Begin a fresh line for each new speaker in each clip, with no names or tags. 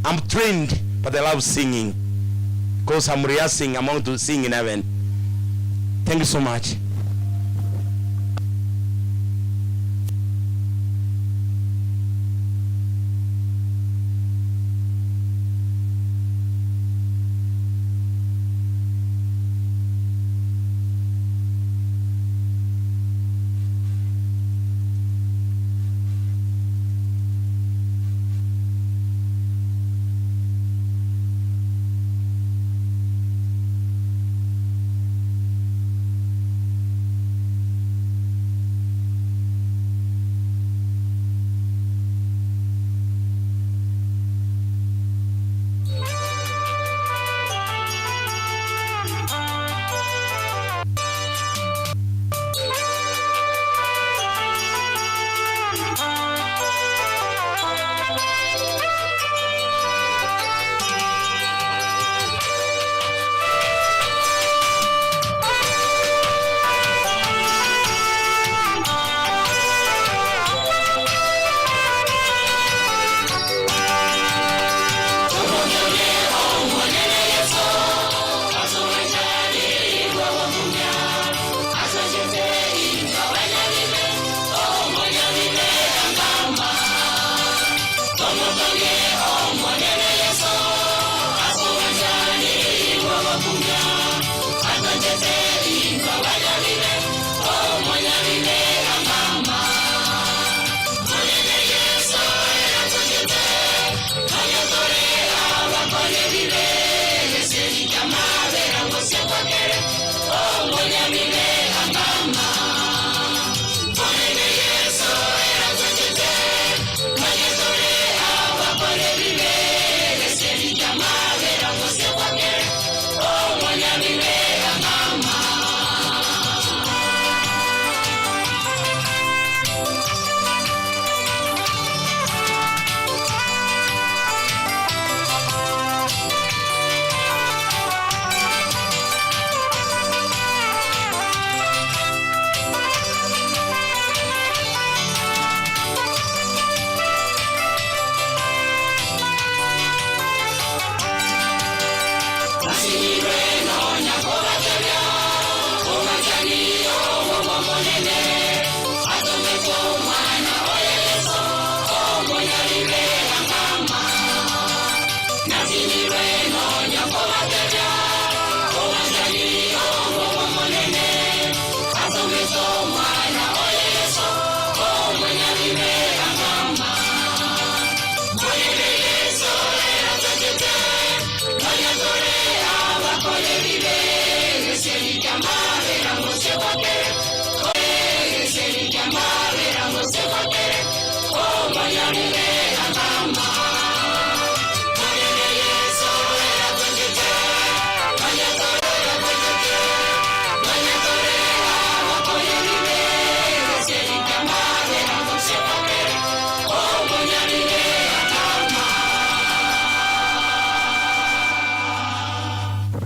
I'm trained, but I love singing. Because I'm rehearsing, I'm going to sing in heaven. Thank you so much.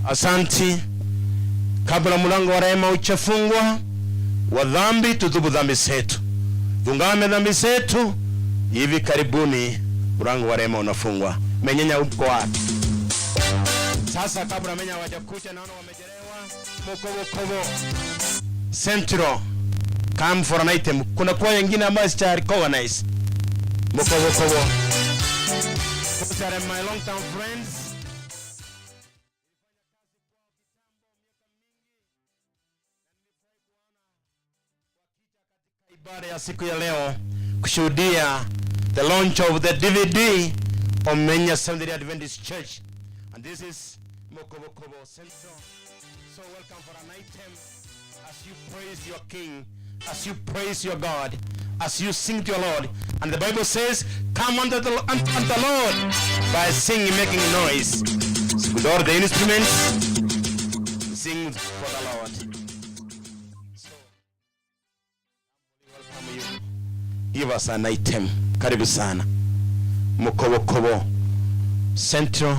Asanti. Kabla mlango wa rehema uchafungwa, wa dhambi tutubu dhambi zetu, tungame dhambi zetu. Hivi karibuni mlango wa rehema unafungwa. Menyenya uko wapi? Sasa kabla Menyenya hawajakuja, naona wamejelewa. Mokobo Central come for an item. Kuna kwa nyingine ambayo sicha recognize. Mokobo those are my long term friends. Ibada ya siku ya leo kushuhudia the launch of the DVD of Menyenya Sda Adventist Church, and this is Mokobo Central. So welcome for an item as you praise your King, as you praise your God, as you sing to your Lord. And the Bible says, come unto the Lord by singing, making noise. So with all the instruments, sing for the Lord. So, welcome you. Give us an item. Karibu sana. Mokobo Central.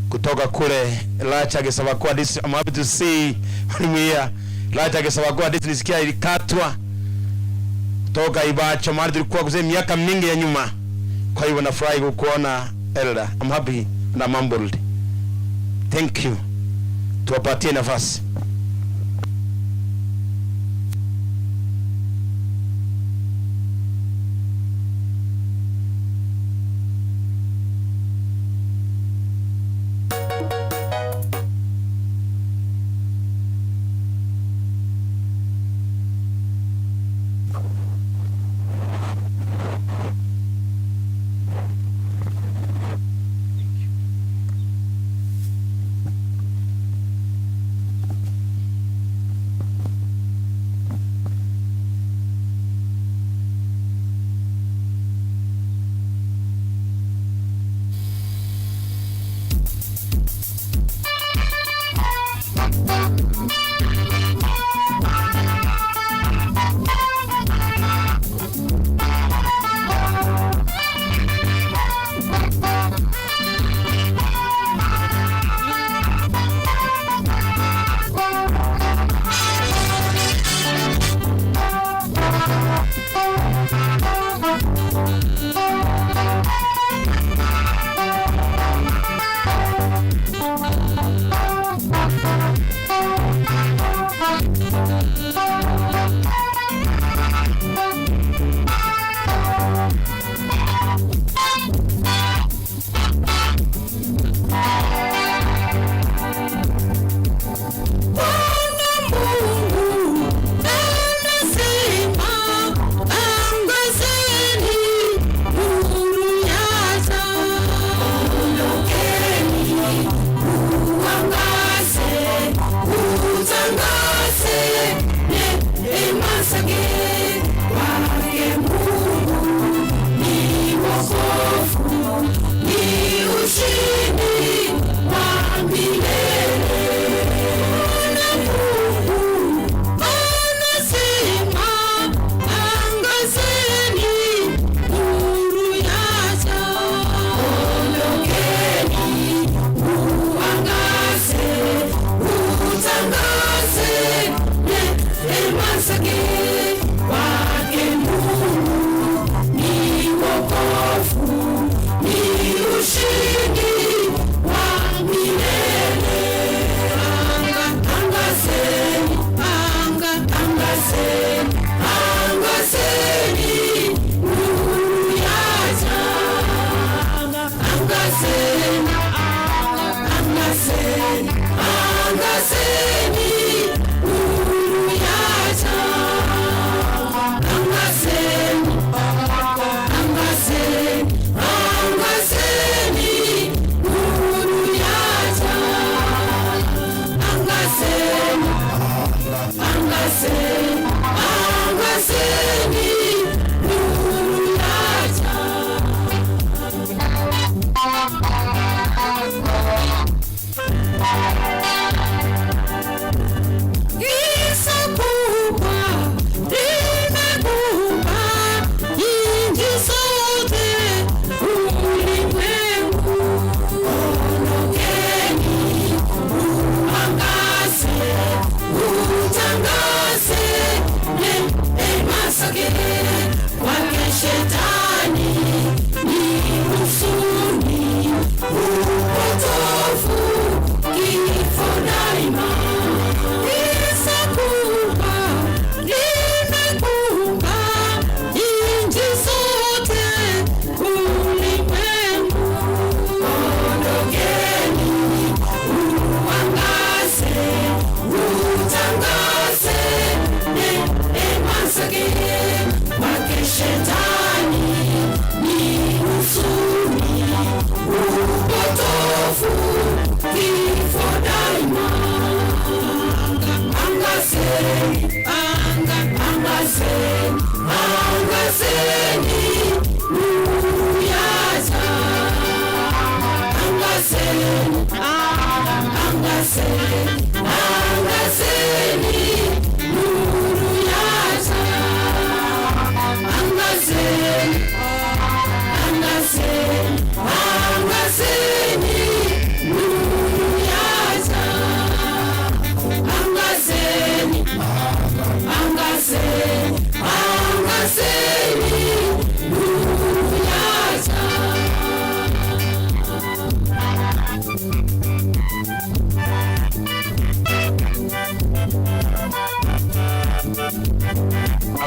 Kutoka kule Lacha Gesabakwa this, I'm happy to see when we here. Lacha Gesabakwa this nisikia ilikatwa kutoka Ibacho mahali tulikuwa kuzee miaka mingi ya nyuma. Kwa hivyo nafurahi kukuona Elder. I'm happy and I'm humbled. Thank you. Tuwapatie nafasi.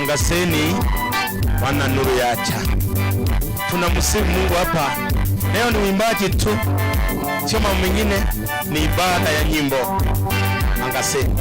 Angaseni wana nuru yacha. Tunamsifu Mungu hapa. Leo ni uimbaji tu, sio mambo mengine, ni ibada ya nyimbo. Angaseni.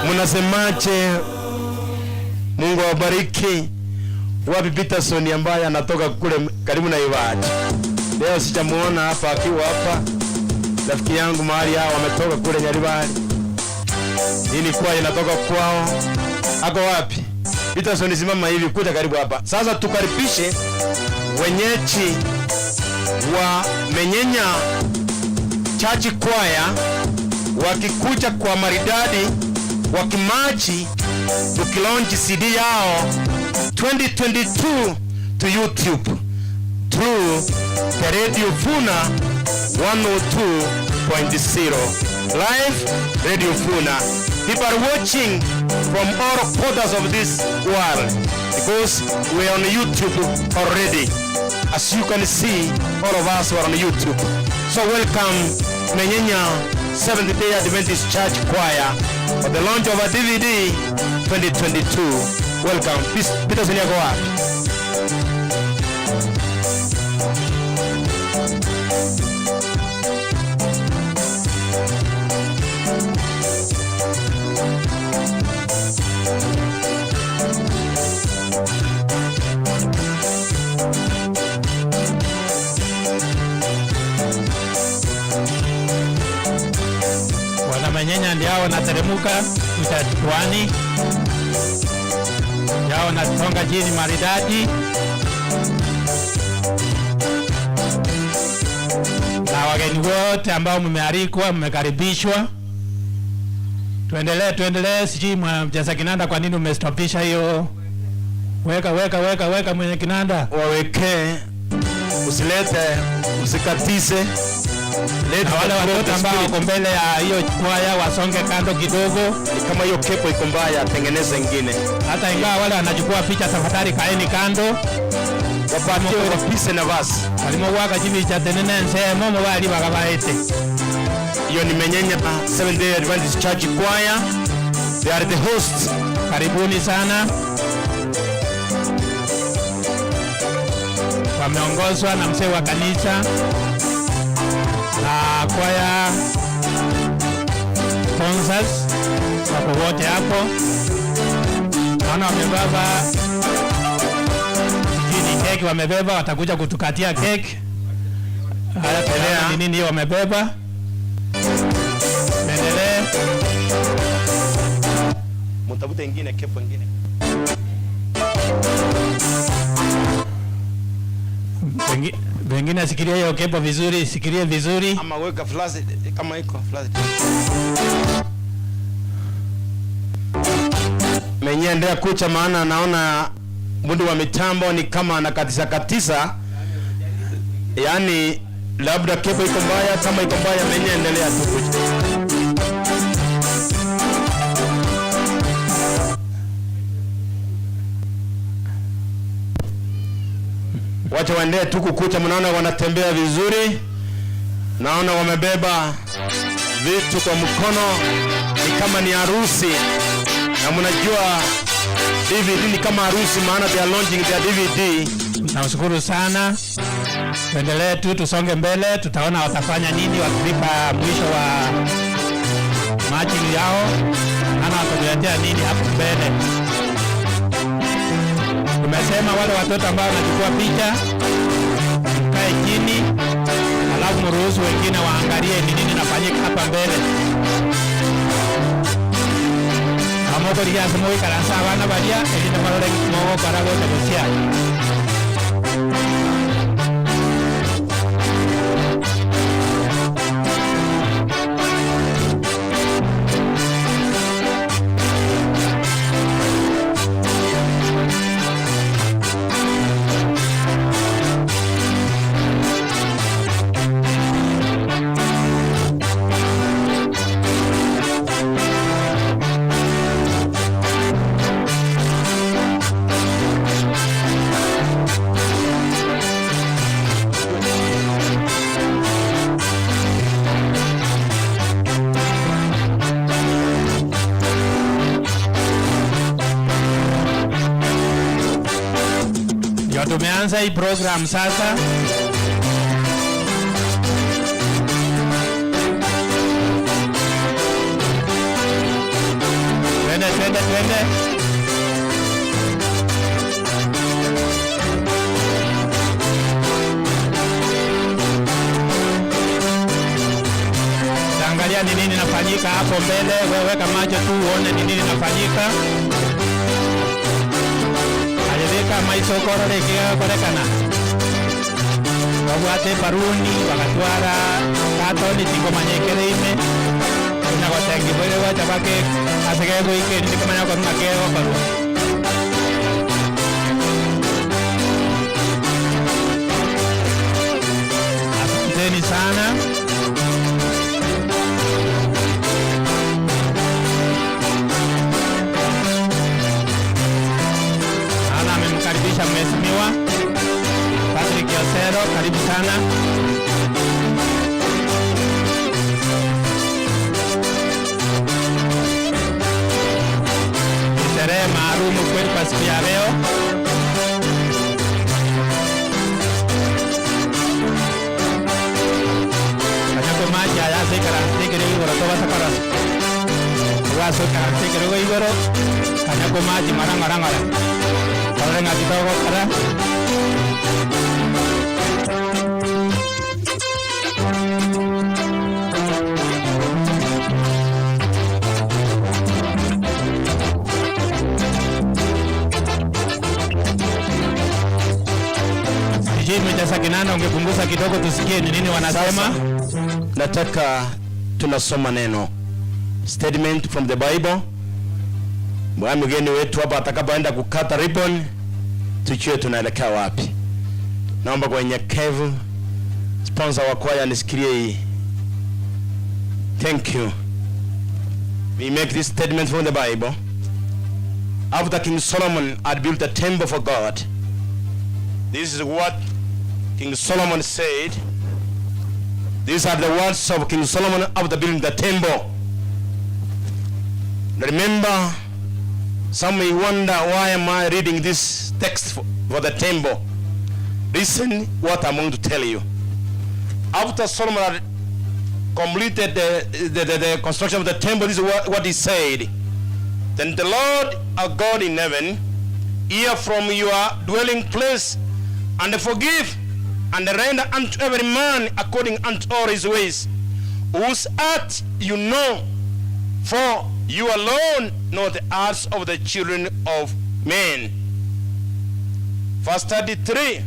Munasemaje? Mungu awabariki. Wapi Peterson ambaye anatoka kule karibu na Ibadi? Leo sijamuona hapa akiwa hapa. Rafiki yangu mahali hao wametoka kule Nyaribari. Hii kwa inatoka kwao. Ako wapi? Peterson, simama hivi, kuja karibu hapa. Sasa tukaribishe wenyeji wa Menyenya Church Choir wakikuja kwa maridadi wakimachi tukilaunch CD yao 2022 to YouTube through the Radio VUNA 102.0 live Radio VUNA. People are watching from all quarters of this world because we are on YouTube already. As you can see, all of us are on YouTube. So welcome Menyenya Seventh-day Adventist Church Choir for the launch of a DVD 2022. Welcome. Peter Seniago wapi?
Menyenya ndio wanateremka mtaani, yao wanasonga chini maridadi, na wageni wote ambao mmealikwa mmekaribishwa. Tuendelee. Siji mjaza kinanda, kwa nini umestopisha hiyo? Weka mwenye kinanda.
Waweke, usilete, usikatize.
Na wale watoto ambao wako mbele ya hiyo kwaya wasonge kando kidogo.
Kama hiyo kepo iko mbaya, tengeneza nyingine.
Hata ingawa wale wanachukua picha, tafadhali kaeni kando.
Wapatie wapise na basi.
Walimwaga chini cha tenene nsemo mwali bakabaete.
Hiyo ni Menyenya Seventh-day Adventist Church Choir. They are the hosts.
Karibuni sana. wameongozwa na mzee wa kanisa na kwaya sponsors wako wote hapo. Naona wamebeba sijui keki, wamebeba watakuja kutukatia keki. Haya, pelea nini hiyo wamebeba. Endelee.
Mtabute ingine kepo ingine.
Wengine sikiria hiyo kepo vizuri, sikirie vizuri.
Ama weka flash kama iko flash. Menyenya ndio kucha, maana naona mundu wa mitambo ni kama anakatisa. Yaani labda kepo iko mbaya, kama iko mbaya Menyenya endelea tu kucha. Wacha waendelee tu kukucha, mnaona wanatembea vizuri. Naona wamebeba vitu kwa mkono ni kama ni harusi. Na mnajua DVD ni kama harusi, maana they are launching their DVD.
Nashukuru sana. Endelee tu, tusonge mbele, tutaona watafanya nini wakifika mwisho wa matching yao. Ana watatuletea nini hapo mbele. Tumesema wale watoto ambao wanachukua picha kae chini, alafu mruhusu wengine waangalie ni nini nafanyika hapa mbele. Amoko dia semua karansa wana badia ili namalole mo para wote kusia. Tumeanza hii program sasa. Twende. Angalia ni nini inafanyika hapo mbele, wewe weka macho tu uone ni nini inafanyika. Kama isokoro lekiga korekana wabwate baruni wakatwara katoni tiko manyekere ime na watengi bole wacha bake asegego ike ndiko manya kwa ngakero baru. Asanteni sana. Karibisha mheshimiwa Patrick Yosero, karibu sana. Sherehe maalum kweli kwa siku ya leo. Kanyako maji haya sikara sikere igoro toba sakara. Waso kara sikere igoro. Kanyako maji marangara. Orang nggak kita kok ada. Sijui mtasakinana, ungepunguza kidogo tusikie ni nini wanasema.
Nataka tunasoma neno. Statement from the Bible. Mgeni wetu hapa atakapoenda kukata ribbon tujue tunaelekea wapi. Naomba kwa unyenyekevu sponsor wa kwaya nisikirie hii. Thank you. We make this statement from the Bible. After King Solomon had built a temple for God, this is what King Solomon said. These are the words of King Solomon after building the temple. Remember, some may wonder, why am I reading this text for the temple? Listen what I'm going to tell you. After Solomon had completed the construction of the temple, this is what he said. Then the Lord our God in heaven hear from your dwelling place, and forgive and render unto every man according unto all his ways, whose heart you know, for you alone know the hearts of the children of men. Verse 33,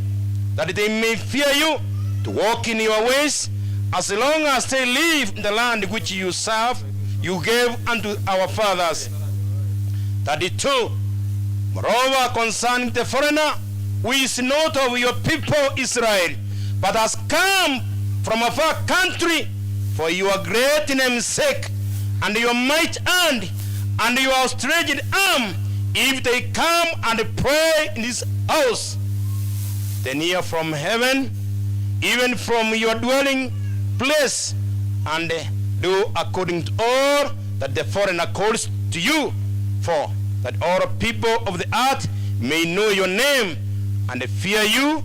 that they may fear you, to walk in your ways, as long as they live in the land which you serve, you gave unto our fathers. 32, moreover concerning the foreigner, who is not of your people Israel, but has come from a far country, for your great name's sake, and your might hand, and your outstretched arm, if they come and pray in this house, then hear from heaven, even from your dwelling place, and do according to all that the foreigner calls to you, for that all people of the earth may know your name and fear you,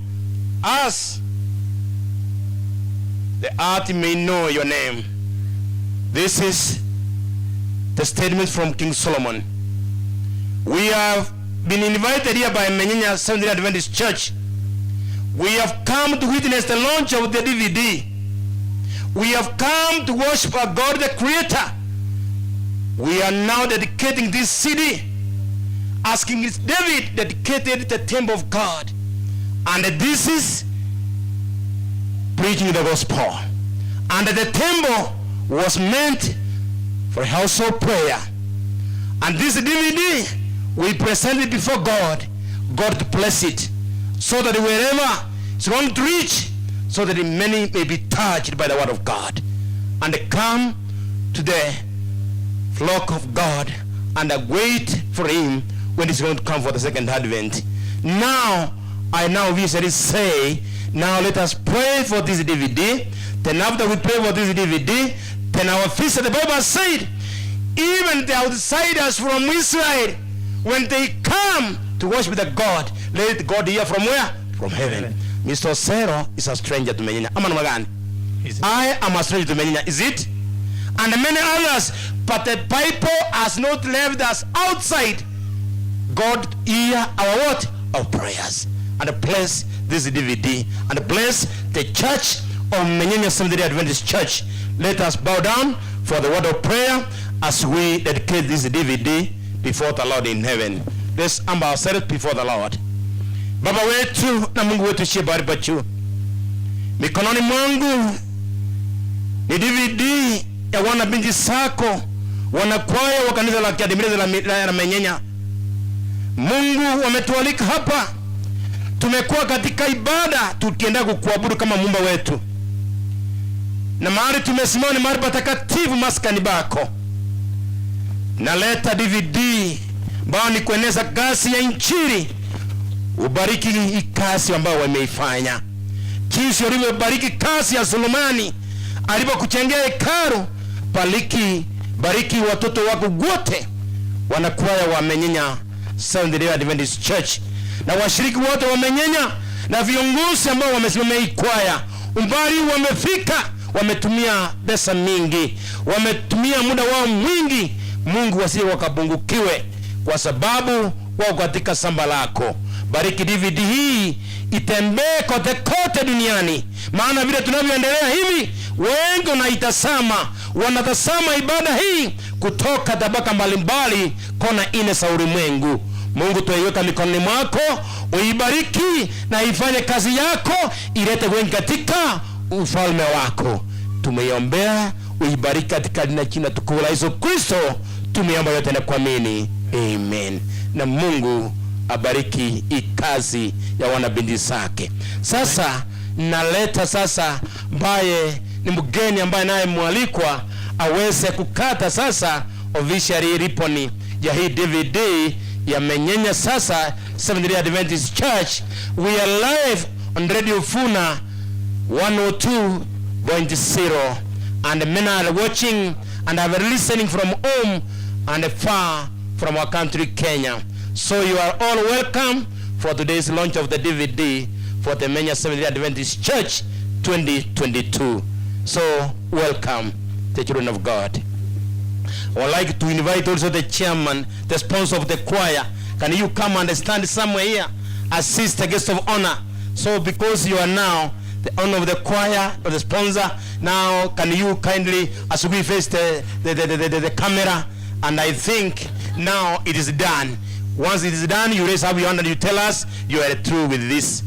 as the earth may know your name. This is the statement from King Solomon. We have been invited here by Menyenya Sda Adventist Church. We have come to witness the launch of the DVD. We have come to worship our God the Creator. We are now dedicating this CD, as King David dedicated the temple of God. And this is preaching the gospel. And the temple was meant for household prayer. And this DVD, we present it before God. God bless it, so that wherever it's going to reach, so that many may be touched by the word of God, and they come to the flock of God and wait for him when he's going to come for the second advent. Now, I now visually say, now let us pray for this DVD. Then after we pray for this DVD, then our feast, the Bible said, even the outsiders from Israel, when they come to worship the God, let God hear from where? From heaven. Mr. Sero is a stranger to Menyenya. I am a stranger to Menyenya. Is it? And many others. But the Bible has not left us outside. God hear our what? Our prayers. And bless this DVD. And bless the church of Menyenya Sda Adventist Church. Let us bow down for the word of prayer as we dedicate this DVD before the Lord in heaven. Let's humble ourselves before the Lord. Baba wetu na Mungu wetu shebari bachu, mikononi mwangu ni DVD ya wana binti sako, wanakwaya wa kanisa la Kiadventista la Menyenya. Mungu wametualika hapa, tumekuwa katika ibada tukienda kukuabudu kama Muumba wetu, na mahali tumesimama ni mahali patakatifu maskani bako. Naleta DVD ambao ni kueneza kasi ya injili. Ubariki hii kasi ambayo wameifanya, jinsi ulivyobariki kasi ya Solomoni alipokuchengea hekalu. Bariki watoto wako wote, wanakwaya wa Menyenya Sda Adventist Church, na washiriki wote wa Menyenya, na viongozi ambao wamesimamia hii kwaya. Umbali wamefika, wametumia pesa mingi, wametumia muda wao mwingi. Mungu wasije wakapungukiwe, kwa sababu wao katika samba lako. Bariki DVD hii itembee kote kote duniani, maana vile tunavyoendelea hivi, wengi wanatazama ibada hii kutoka tabaka mbalimbali, kona ine za ulimwengu. Mungu tuiweka mikononi mwako, uibariki na ifanye kazi yako, ilete wengi katika ufalme wako. Tumeiombea, uibariki katika jina tukufu la Yesu Kristo. Tumeomba yote na kuamini. Amen. Na Mungu abariki kazi ya wana binti zake. Sasa naleta sasa ambaye ni mgeni ambaye naye mwalikwa aweze kukata sasa officially riponi ya hii DVD ya Menyenya sasa Sda Adventist Church. We are live on Radio VUNA 102.0, and many are watching and are listening from home and far from our country Kenya. So you are all welcome for today's launch of the DVD for the Menyenya Sda Adventist Church 2022. So welcome, the children of God. I would like to invite also the chairman, the sponsor of the choir. Can you come and stand somewhere here? Assist the guest of honor. So because you are now the owner of the choir, or the sponsor, now can you kindly, as we face the camera, and I think now it is done. Once it is done, you raise up your hand and you tell us you are through with this.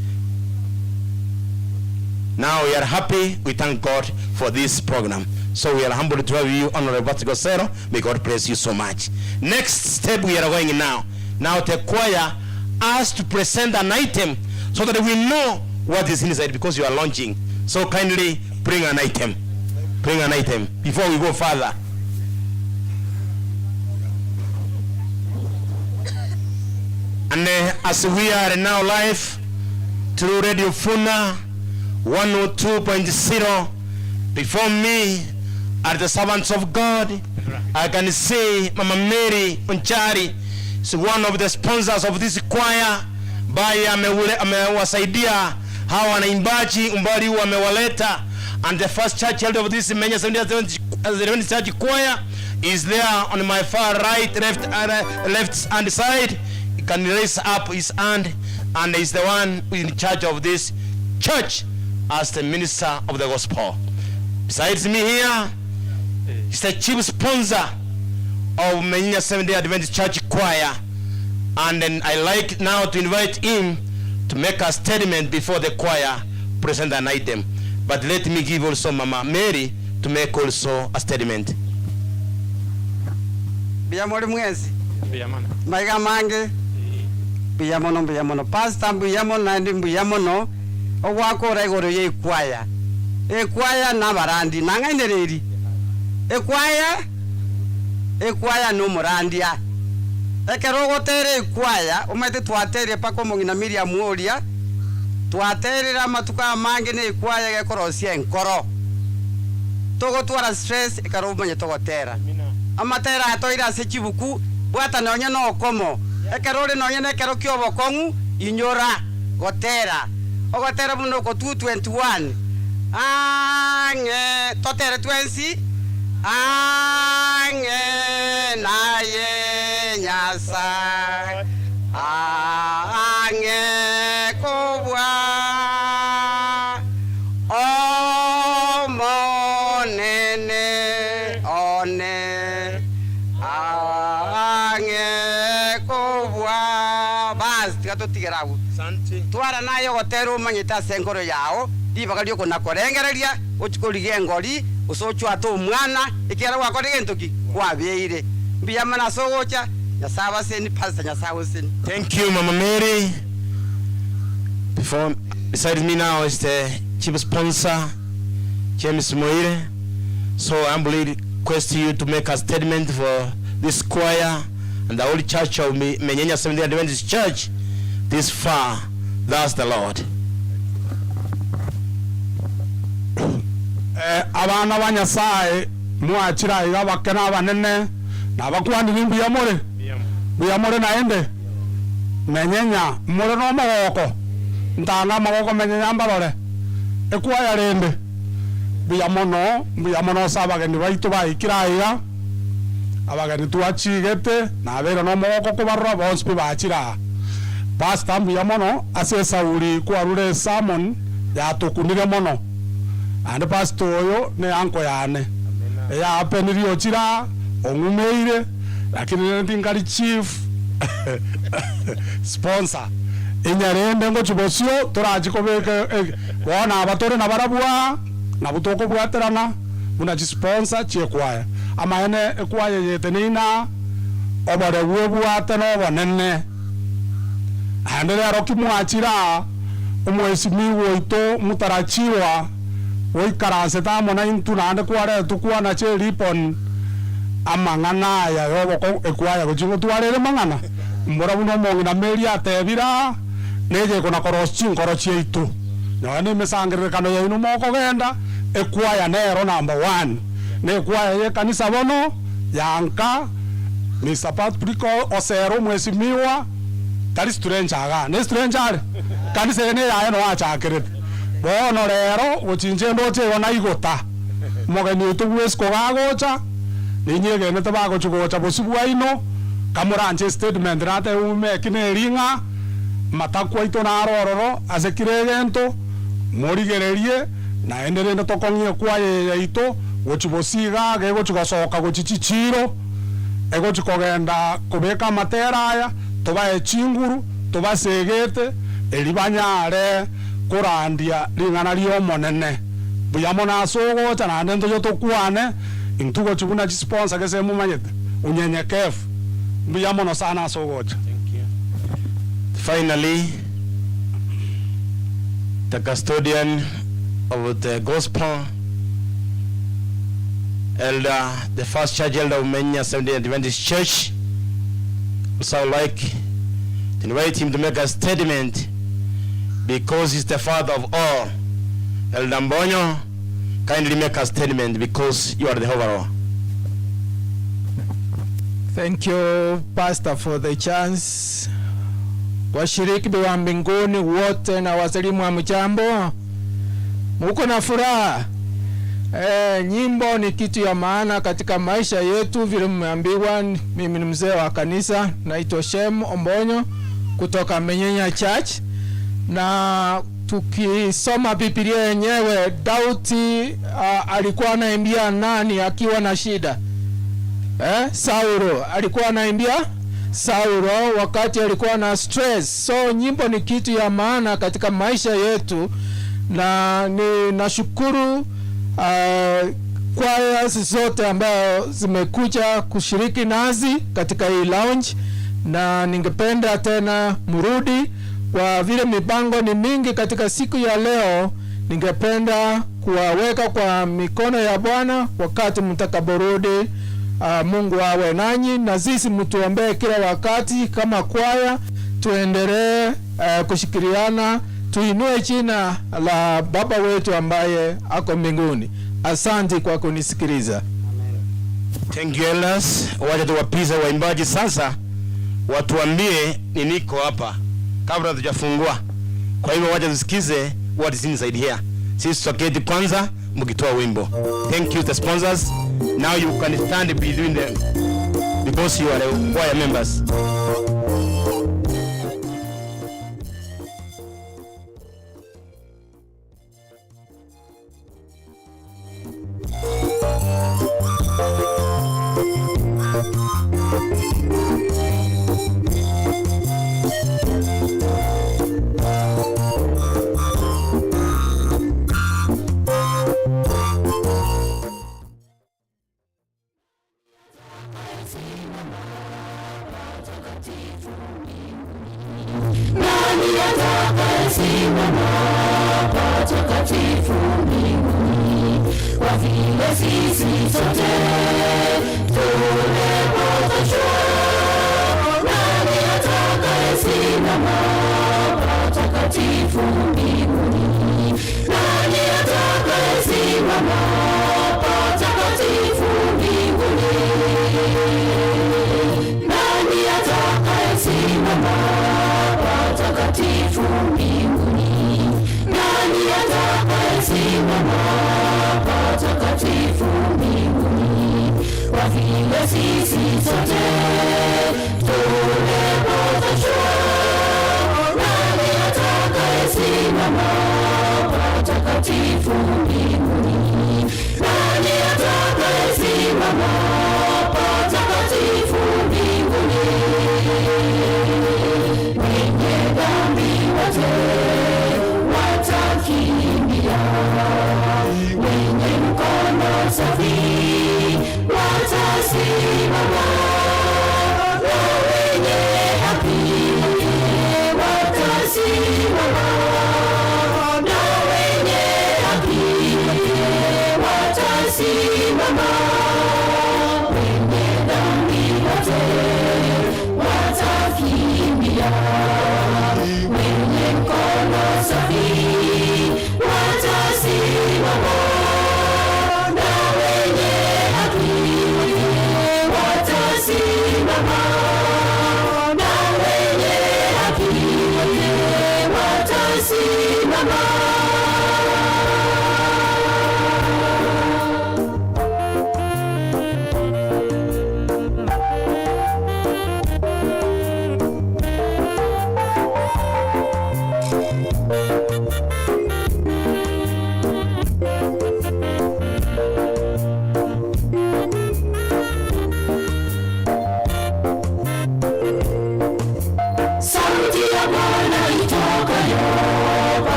Now we are happy. We thank God for this program. So we are humbled to have you, Honorable Pastor Gosero. May God bless you so much. Next step we are going now. Now the choir has to present an item so that we know what is inside, because you are launching. So kindly bring an item. Bring an item before we go further. And as we are now live through Radio VUNA 102.0, before me are the servants of God. I can say Mama Mary Unchari is one of the sponsors of this choir. Baya amewasaidia hawa wanaimbaji umbali huu amewaleta, and the first church elder of this Menyenya Sda Church choir is there on my far right, left hand side. He can raise up his hand, and is the one in charge of this church as the minister of the gospel. Besides me here, he's the chief sponsor of Menyenya Sda Adventist Church choir. And then I like now to invite him to make a statement before the choir present an item. But let me give also Mama Mary to make also a statement.
Biyamole mwezi. Biyamana. Maiga mange. Biyamono. Pastor biyamono nandi biyamono. Owako regoro ye choir. E choir na barandi nangaindereri. E choir no morandia. Ekerogo tere kwaya umete twatere pako mongina Miriam Oria twaterera matuka mange ne kwaya gekorosia enkoro togo twara stress ekaro manye togo tera amatera atoira se chibuku bwata nonya no komo ekerore nonya ne kero kyobo kongu inyora gotera ogotera muno ko 221 ange totere 20 ange naye nyasa ange kobwa omonene one ange kobwa bas tikatotigerabu twara nayo gotero manyita senkoro yao dibagalio kona korengereria uchikoligie ngori usochwa to mwana ikera wako rigentoki kwabeire biyamana sogocha nyasaba seni pastor nyasawo seni.
Thank you, Mama Mary. Beside me now is the chief sponsor, James Moire. So I humbly request you to make a statement for this choir and the Holy Church of Menyenya Sda Adventist Church this far. Thus the Lord.
Abana banyasaye mwachira iga bakena banene na bakwandi nimbiyamore biyamore naende Menyenya mure no magoko ntana magoko Menyenya mbarore ekwaya rende biyamono sabageni baitu baikira iga abageni tuachigete na bero no magoko kubarwa bonspi bachira pastor biyamono asesa uri kwarure sermon ya tukunire mono and pastor oyo ne anko yane ya apeniri ochira ongumeire lakini ndingari chief sponsor inyarende ngo chibosio turajikobeke wona abatore na barabwa na butoko bwaterana muna chi sponsor chiekwaya amaene ekwaya yetenina obore bwebwate no bonene andere aroki mwachira umwesimi woito mutarachiwa woikaranse tamona intunande kware tukwana che ripon amangana ya yobo ekwaya kuchingo tuarere mangana mbora buno mongina meri atebira neje kona korochi nkorochi itu none mesangere kano ya ino moko genda ekwaya nero number 1 ne ekwaya ye kanisa bono yanka ni sapat priko osero mwesimiwa tari stranger aga ne stranger kanisa ene ya no achakirite bono rero guchinje ndo che ona igota mogeni utugwes ko gagocha ninyege ne tabago chugocha bosubwa ino kamuranje statement rate ume kine ringa matakwa ito na arororo azekire gento morigererie na endere ndo tokonye kwa ye ito gochibosiga gego chugasoka gochichichiro ego chukogenda kubeka materaya toba echinguru toba segete elibanyare kurandia ringana lio monene buyamo na sogo tana ndendo yo tokwane intugo chukuna sponsor kese mumanyete unyenyekevu buyamo no sana sogo.
Thank you. Finally, the custodian of the gospel elder, the first church elder of Menyenya Sda Adventist Church. So I would like to invite him to make a statement because he's the father of all. Elder Mbonyo, kindly make a statement because you are the overall.
Thank you, Pastor, for the chance. Washiriki wa mbinguni wote na wasalimu wa mchambo, muko na furaha. Nyimbo ni kitu ya maana katika maisha yetu vile mmeambiwa. Mimi ni mzee wa kanisa, naitwa Shem Ombonyo kutoka Menyenya Church, na tukisoma Biblia yenyewe Daudi alikuwa anaimbia nani akiwa na shida? Saulo alikuwa anaimbia Saulo wakati alikuwa na stress. So nyimbo ni kitu ya maana katika maisha yetu, na ninashukuru kwaya zote ambayo zimekuja kushiriki nazi katika hii lounge, na ningependa tena mrudi kwa vile mipango ni mingi katika siku ya leo. Ningependa kuwaweka kwa mikono ya Bwana wakati mtakaporudi. Mungu awe nanyi, na sisi mtuombee kila wakati kama kwaya, tuendelee kushikiriana, tuinue jina la Baba wetu ambaye ako mbinguni. Asante kwa kunisikiliza.
Thank you elders. Wacha tuwapiza waimbaji sasa watuambie ni niko hapa kabla hatujafungua. Kwa hivyo wacha tusikize what is inside here. Sisi tuketi kwanza mkitoa wimbo. Thank you the sponsors. Now you can stand between them because you are choir members.
Happy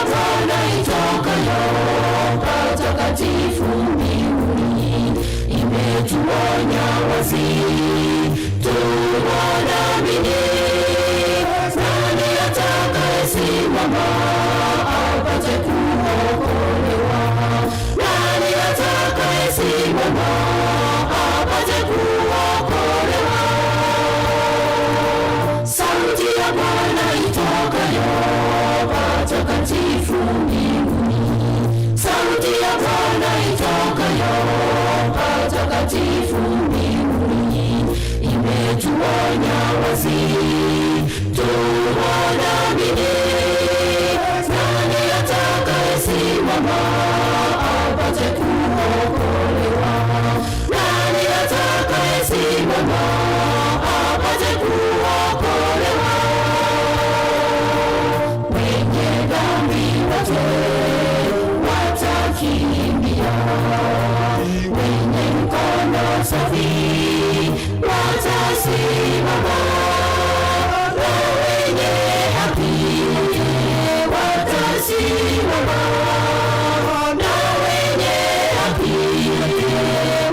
Bwana itokayo patakatifu mbinguni, imetuonya wazi tuamini. Nani atakayesimama apate kuokolewa? Nani atakayesimama apate kuokolewa? Sauti ya Bwana itokayo patakatifu mbinguni, sauti ya Bwana itokayo patakatifu mbinguni, imetuonya wazi tuamini. Nani atakayesimama apate kuokolewa? Nani atakayesimama apate kuokolewa? Wenye dhambi wote watakimbia, wenye mkono safi watasimama, na wenye haki watasimama, na wenye haki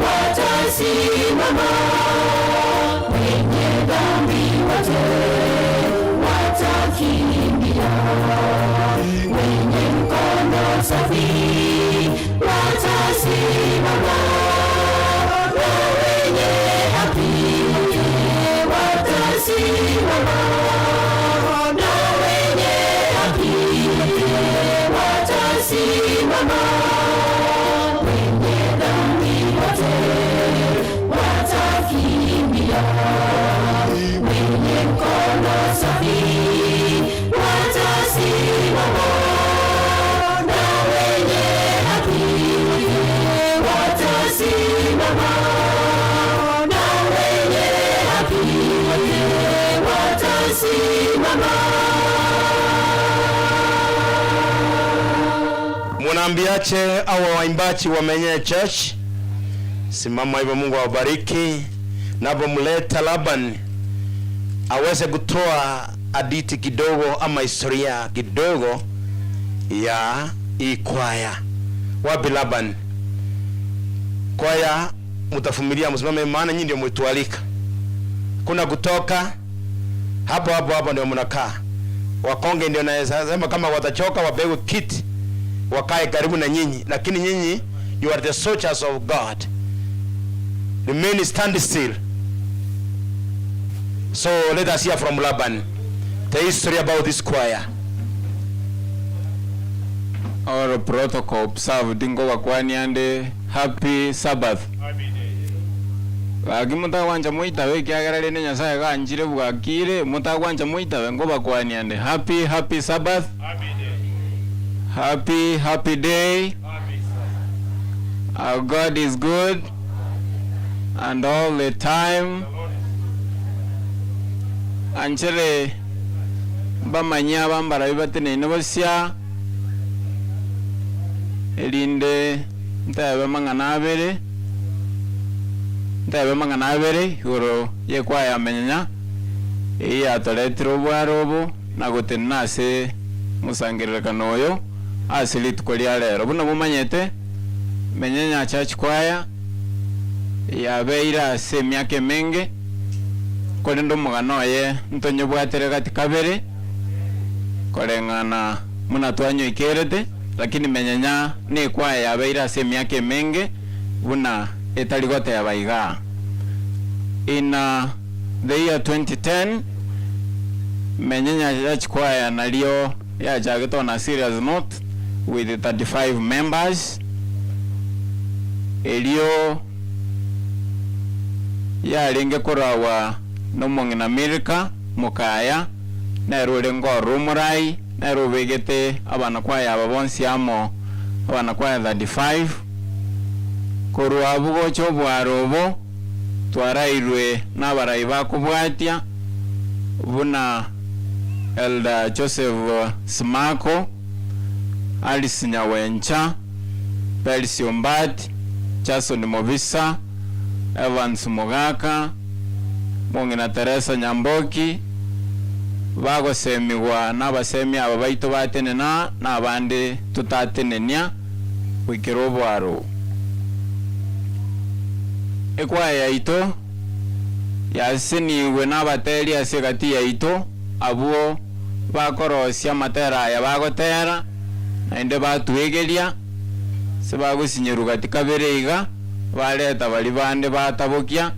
watasimama. Wenye dhambi wote watakimbia, wenye mkono safi watasimama, na wenye haki watasimama, na wenye haki watasimama. Wenye dhambi wote watakimbia, wenye mkono safi watasimama, na wenye haki watasimama, na wenye haki watasimama.
Munaambiache au waimbaji wa Menyenya Church? Simama hivyo, Mungu awabariki. Napomleta Laban aweze kutoa hadithi kidogo ama historia kidogo ya hii kwaya. Wapi Laban? Kwaya mutafumilia, msimame, maana nyinyi ndio mtualika. Kuna kutoka hapo ndio mnakaa. Wakonge ndio naweza sema kama watachoka wapewe kiti wakae karibu na nyinyi, lakini nyinyi you are the soldiers of God. Remain stand still. So let us hear from Laban the history about this choir.
Our protocol observed ingo wakwani ande happy Sabbath. Agimuta wanja muita weki agarale ne nyasaye ganjire bwakire muta wanja muita wengo bakwani ande happy Sabbath. Happy day. Our God is good and all the time. Anjere bamanya bambara bibatene nobosya elinde ntabe mangana abere yoro yekwaya Menyenya iya toletro bwarobo nagotenase musangiririkano oyo asili tukolia lero buno bumanyete Menyenya Church Choir yabeira se myake menge kolendo mugano ye ntonyo bwatere gati kabere kolengana muna twanyo ikerete, lakini Menyenya ni kwaya yabeira se myake menge buna etaligote yabaiga. In the year 2010 Menyenya Church Choir nalio ya jageto on a serious note with 35 members. Elio ya lenge korawa no mongina America mukaya na rolengo rumurai na robegete abana kwaya ababonsi amo abana kwaya 35 korwa bugo cyo bwarobo twarairwe n'abarayi bakubwatya buna Elder Joseph Smako, Alice Nyawencha, Percy Ombati, Jason Movisa, Evans Mugaka, Mongina Teresa Nyamboki, bagosemiwa n'abasemi aba baito batenena n'abandi tutatenenia wikira obwaro. Ekwaya yaito yasiniwe n'abateri ase gati yaito abo bakorosia matera ya bagotera naende batwegeria se bagusinyeru gati kabere iga baleta bali bande batabokia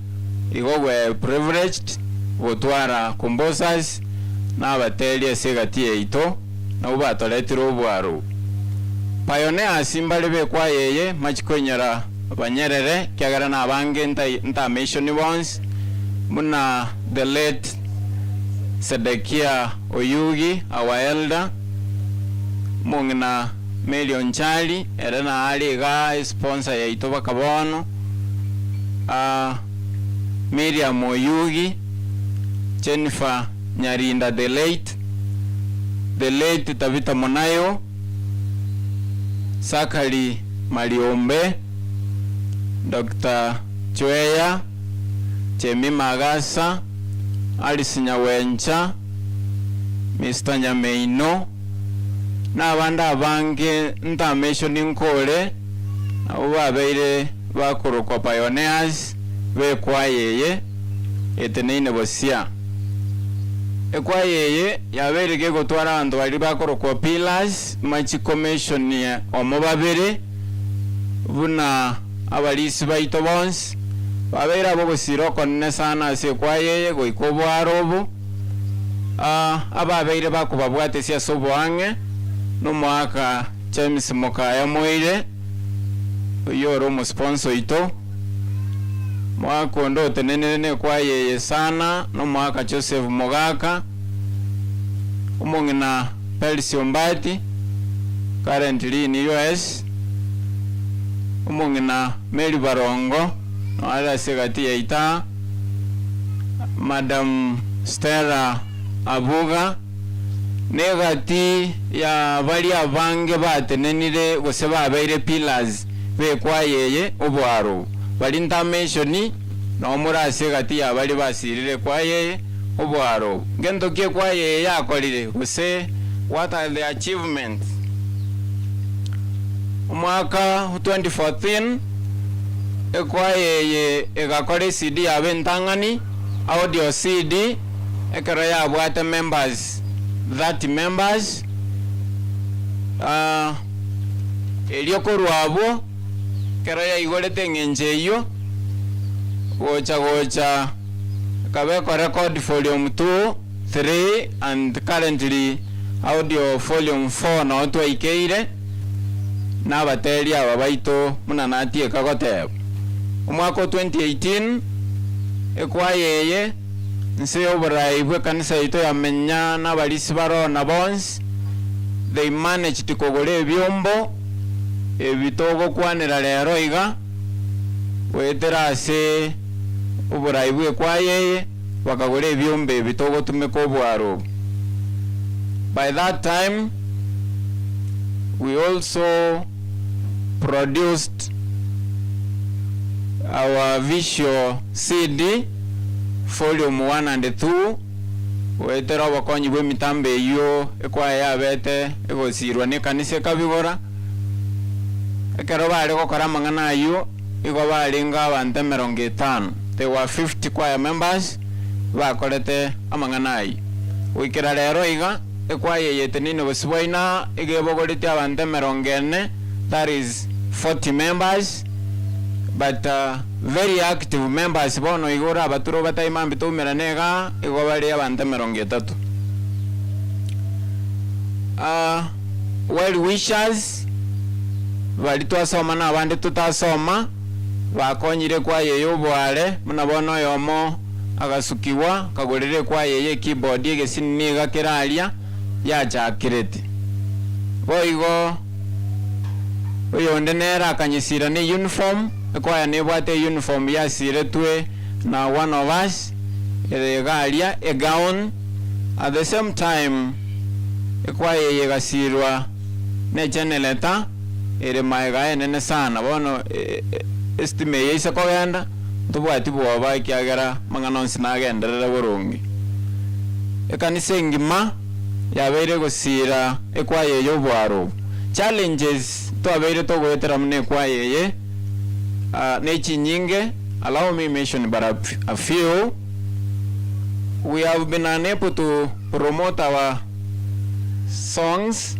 igo we privileged gutwara composers n'abateri ase gati yaito nabo batoletira obwaro. Pioneers mbali bekwa yeye machikonyera Banyerere kiagara na bange nta mission ones muna the late Sedekia Oyugi our elder mungina Million Chali erena ali ga sponsor ya itoba kabono Miriam Oyugi Jennifer Nyarinda the late Tabita Monayo Sakali Maliombe Dr. Chweya Chemi Magasa Alice Nyawencha Mr. Nyameino n'abandi abange ntameshoni nkole abo babeire bakorokwa pioneers bekwayeye eteneine bosia ekwayeye yaberege gotwara abantu bali bakorokwa pillars machi commission ya omobabere VUNA abalisi baito bonse babeire abo gosiro konne sana ase kwayeye goikobwarobo ababeire bakubabwate sia soboange no mwaka James Mokaya moire yoro mo sponsor ito mwaka ndo tenene kwa yeye sana no mwaka Joseph Mogaka umongina Percy Ombati currently in US umongina Mary Barongo no ala segati yaita Madam Stella Abuga negati ya bali abange batenenire gose babeire pillars bekwayeye obwaro bali ntameshoni no murase gati ya bali basirire kwayeye obwaro ngento ke kwayeye yakolire gose what are the achievements. Umwaka 2014 ekwayeye egakore CD abentangani audio CD ekara ya bwate members 30 members elioko rwabo kera ya igolete ngenjeyo gocha kabeko record volume 2 3 and currently audio volume 4 na otwa ikeire na bateri aba baito munanatie kagote. Umwaka 2018 ekwayeye nse oburaibwe kanisa ito ya Menyenya na balisi baro na bonse they managed to kogole ebyombo ebitogo kwanira lero iga wetera ase oburaibwe kwayeye bakagole ebyombe ebitogo tumeko bwaro. By that time we also produced our visual CD volume 1 and 2 wetera bakonyi bwe mitambe iyo ekwaya abete egosirwa ne kanise kabigora ekero bali gokora mangana ayo igo bali nga abantu 50. There were 50 choir members bakorete amangana ayo wikira lero iga ekwaya yetenine bosibwaina igebogorite abantu 40. That is 40 members but very active members bono igora abaturo bataima bitumira nega igo bali abantu 30. Well wishers bali twasoma na abandi tutasoma bakonyire kwa yeyo bwale munabono yomo agasukiwa kagorere kwa yeye keyboard yegesini gakeralia ya jakirete boigo oyo ndenera akanyisira ne uniform ekwaya nebwate uniform yasiretwe na one of us egalia a gown at the same time ekwaya yegasirwa ne generator ere maiga enene sana bono estime yise kogenda tubwati bwoba kyagera mangano sinagenderera burungi ekanisa engima yabeire gusira ekwaye y'obwaro challenges twabeire togwetera mune ekwaye ye nechi nyinge. Allow me mention but a few. We have been unable to promote our songs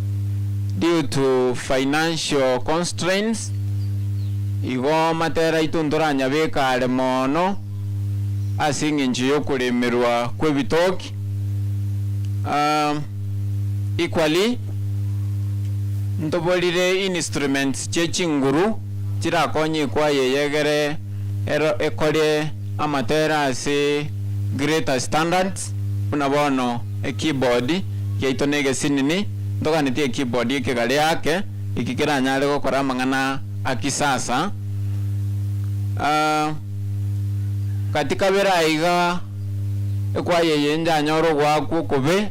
due to financial constraints. Igo matera itunduranya bekale mono asinga njiyo kulemerwa kwebitoki. Equally ntobolire instruments chechinguru chirakonye kwaye yegere ekole amatera ase greater standards. Unabono keyboard yaitonege sinini ndoganitie keyboard yekegale yake ikikira nyale gukora mangana akisasa. Katika beraiga ekwaye yenja nyoro gwaku kube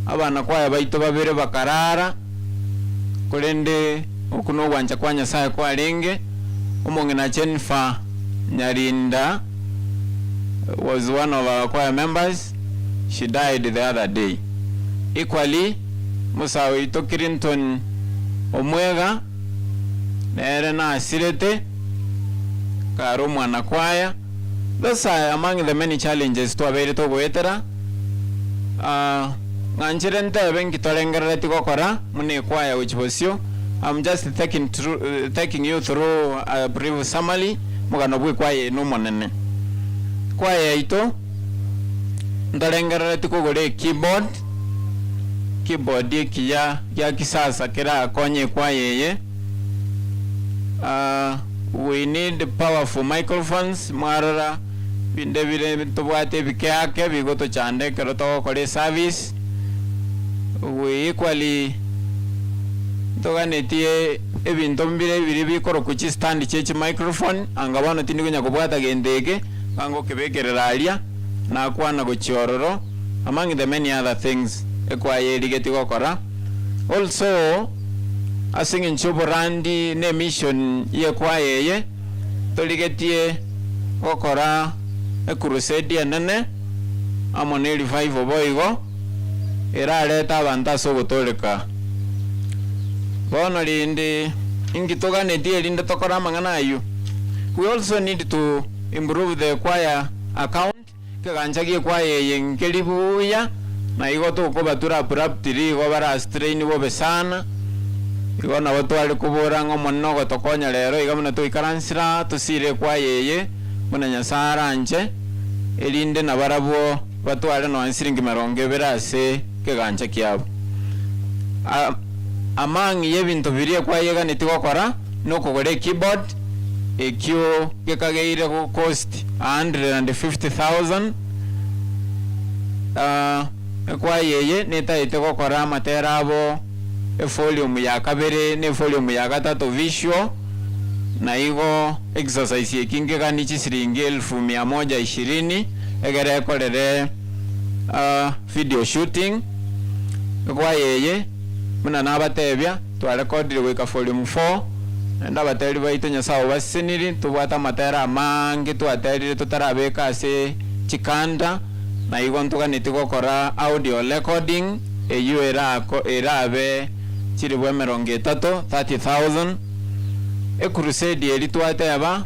abana kwaya baito babere bakarara kulende okuno gwanja kwanya sae kwa lenge umongena Jennifer Nyarinda was one of our choir members. She died the other day. Equally musawe ito Kirinton Omwega nere na asirete karo mwana kwaya. Those are among the many challenges to abere to goetera. Nganchirente benki tolengera tikokora mune kwaya which was you. I'm just taking you through a brief summary. Mugano bwe kwaye no monene. Kwaye ito ndalengera tikogole keyboard ya kisasa kira konye kwaye ye. We need powerful microphones marara binde tubwate bikake bigoto chande kero to kole service. We equally toganetie ebintu mbire biri bikoro kuchi stand chechi microphone angabano tindi kunya kubwata gendeke kango kebekerera alia na kwana gochiororo among the many other things ekwaye ligeti gokora. Also asingin choborandi ne mission ye kwaye ye toligetie gokora e crusade nene amone revival boigo era leta bantaso gotoleka bono lindi ingitogane die linde tokora mangana ayu. We also need to improve the choir account keganjagi choir yenkelibuya na igoto ko batura praptiri go bara strain bo besana igo na boto ali kubora ngo monno go tokonya lero igamuna to ikaransira to sire choir ye muna nyasara anje elinde na barabo bato ali no ansiringi maronge berase keganja kiabo. Among yebintu birie kwa yega nitigokora no kugore keyboard ekyo kekageire ko cost 150,000 kwa yeye netaite gokora materabo volume ya kabere ne volume ya gatatu visual na igo exercise yekinge kani chisiringi 1120 egere korere video shooting kwa yeye muna nabatebya twarekodire weka volume 4 enda bateri baito nyasawo basiniri tubwata matera amange twaterire tutarabeka ase chikanda na igo ntuganiti gokora audio recording eyu erabe chiri bwe 30,000 e crusade eri twateba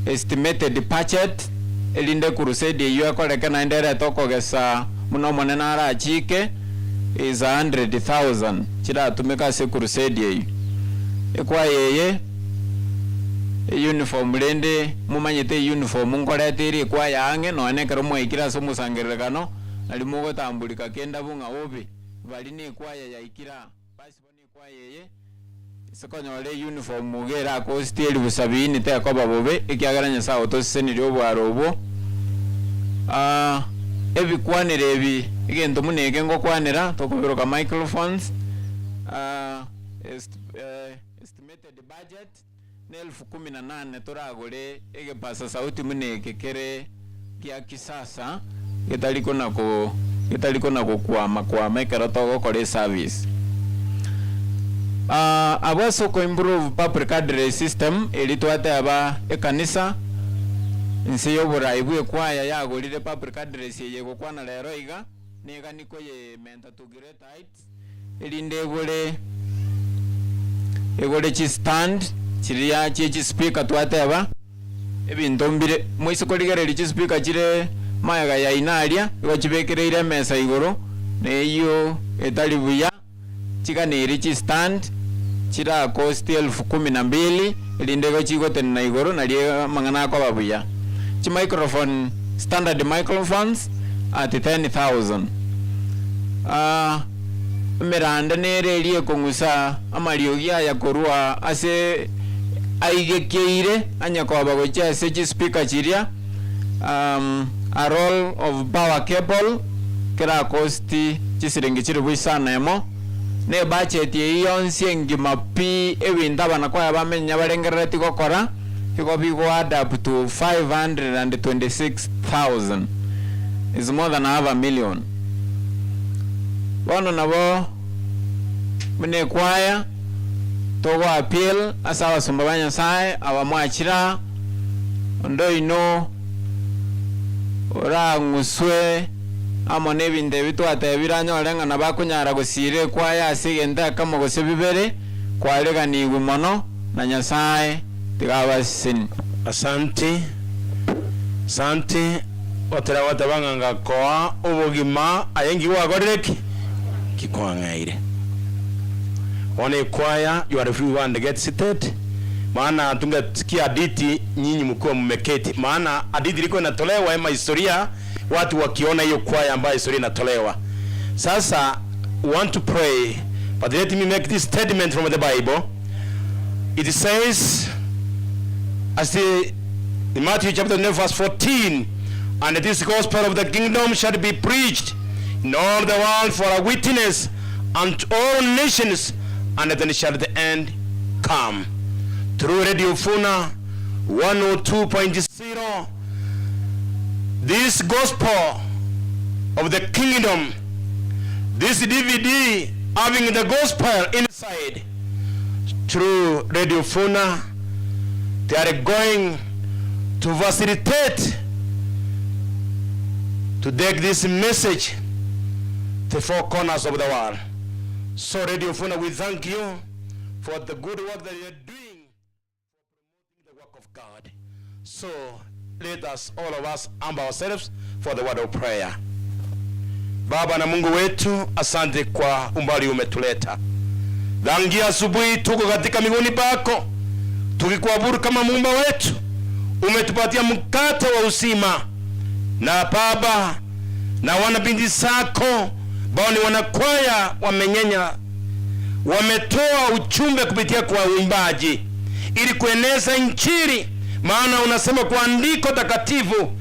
estimated budget elinde crusade eyu akoreka na ndere tokogesa muno monene arachike is 100,000 chira tumeka se crusade yeyu ekwa yeye uniform lende mumanyete uniform ngorete iri kwa yange no anekero moikira so musangerekano ali mugo tambulika kenda bunga obi bali ni kwa ya ikira basi boni kwa yeye sekonyole uniform mugera ko steli busabini te ko babobe ikiagaranya sawo to seniri obwaro obo ebikwanire ebi igento munege ngo kwanira tokubiroka microphones estimated budget ne 18,000 turagore ege pasa sauti munege kere kia kisasa gitaliko nako kwa mekero togo kore service abaso ko improve public address system elitwate aba ekanisa nse yobura ibwe kwaya yagolire public address ye gukwana lero iga nega niko ye menta to great heights elinde egole chi stand chiria chi speaker twateba ebintu mbire moisiko ligere chi speaker chire mayaga ya inaria iwachibekereire mesa igoro neyo etali buya chikaniri chi stand chira cost 12,000 elindego chigo tena igoro nalie mangana kwa babuya chi microphone standard microphones at 10,000 miranda nere elie kongusa amariogia ya korua ase aigekeire anya kwa bagocha ase chi speaker chiria a roll of power cable kira cost chisiringi chiri buisana emo ne budget yonse ngima pi ewinda bana kwa bamenya barengereti gokora iko bigo add up to 526,000 is more than half a million. Bono nabo mune kwaya togo appeal asa basumbanya sai abamwachira ndo ino ora nguswe amone binde bitwate biranyorenga nabakunyara gusire kwaya asigenda kama gose bibere kwalega ni gumono na nyasaye tigabasin.
Asante otera watabanga koa ubugima ayengi wagoreki kikwangaire one kwaya you are free one to get seated maana tungesikia hadithi nyinyi mkuu mmeketi maana hadithi liko inatolewa ama historia watu wakiona hiyo kwaya ambayo historia inatolewa sasa we want to pray but let me make this statement from the Bible. It says as in Matthew chapter 9 verse 14, and this gospel of the kingdom shall be preached in all the world for a witness unto all nations, and then shall the end come. Through Radio VUNA 102.0, this gospel of the kingdom, this DVD having the gospel inside, through Radio VUNA, they are going to facilitate to take this message to 4 corners of the world. So Radio VUNA, we thank you for the good work that you are doing for promoting the work of God. So let us, all of us, humble ourselves for the word of prayer. Baba na Mungu wetu, asante kwa umbali umetuleta. Dangia asubuhi tuko katika miguuni pako, tukikuabudu kama Muumba wetu. Umetupatia mkate wa uzima, na Baba na wana binti zako bao ni wanakwaya wa Menyenya wametoa ujumbe kupitia kwa uimbaji ili kueneza injili, maana unasema kwa andiko takatifu,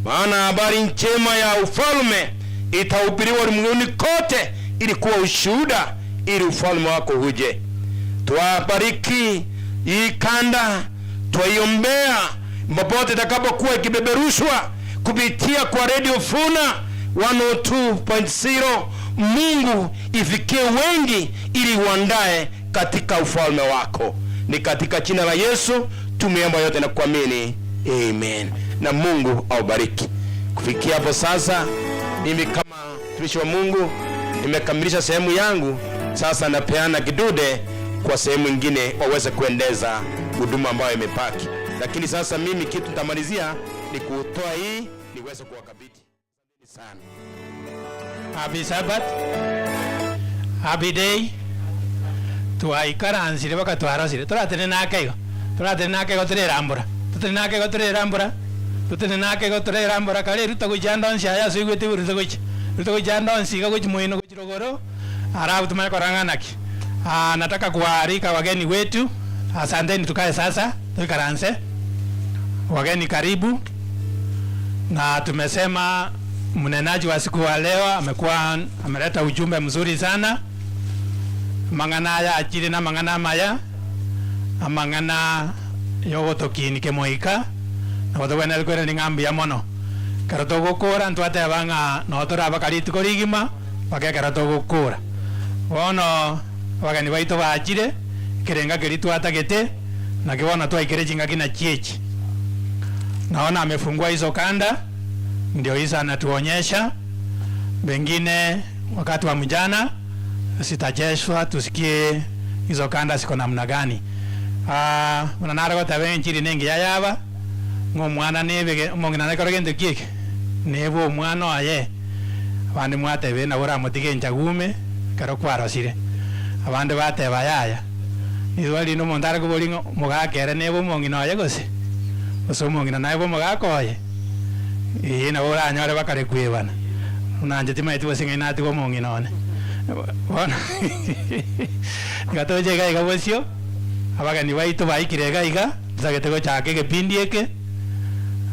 maana habari njema ya ufalme itahubiriwa ulimwenguni kote ili kuwa ushuhuda, ili ufalme wako uje. Tuwabariki hii kanda, tuiombea popote itakapokuwa ikibeberushwa kupitia kwa Radio VUNA 102.0. Mungu ifikie wengi ili uandae katika ufalme wako. Ni katika jina la Yesu tumeomba yote na kuamini, amen. Na Mungu aubariki. Kufikia hapo sasa, mimi kama mtumishi wa Mungu nimekamilisha sehemu yangu. Sasa napeana kidude kwa sehemu nyingine waweze kuendeza huduma ambayo imepaki. Lakini sasa mimi kitu nitamalizia ni kutoa hii niweze kuwakabidhi. Asante sana.
Happy Sabbath. Happy day. Tuaikaranzire baka twarasire. Turatene nakego. Turerambura. Tutene nakego turerambura kale rutagujanda onsi aya suigwete urutaguje. Rutagujanda onsi gaguji muino gujirogoro. Arabu tumaya koranganaki. Nataka kuwaalika wageni wetu. Asanteni, tukae sasa. Tuikaranze. Wageni karibu. Na tumesema mnenaji wa siku wa leo ameleta ujumbe mzuri sana. Mangana ya ajili na mangana maya. Mangana yogotokini kemoika. Na watawena alikuwa ni ngambi ya mono. Karatogo kora ntuate abanga notora bakaritu korigima. Wake karatogo kora. Wono wagani waito wa ajile. Kirenga kiritu atagete. Na kiwana tuwa ikirejinga kina chiechi. naona amefungua hizo kanda, ndio hizo anatuonyesha. Bengine wakati wa mjana sitajeshwa tusikie hizo kanda siko namna gani. Mwananara kwa tabe nchiri nengi yayaba ngomwana nebe mongina nakorogende kike nebo mwana aye abandi mwatebe na bora mutige njagume karo kwarosire abandi bateba yaya izwali no mondara ko bolingo mugakere nebo mongina aye gose oso mongina naebo mugakoye na bora anyore bakare kwebana unanje timaiti wasinga nati ko mongina one bona gatoje gai gabosio abagani baito baikirega iga zagetego chake kepindi eke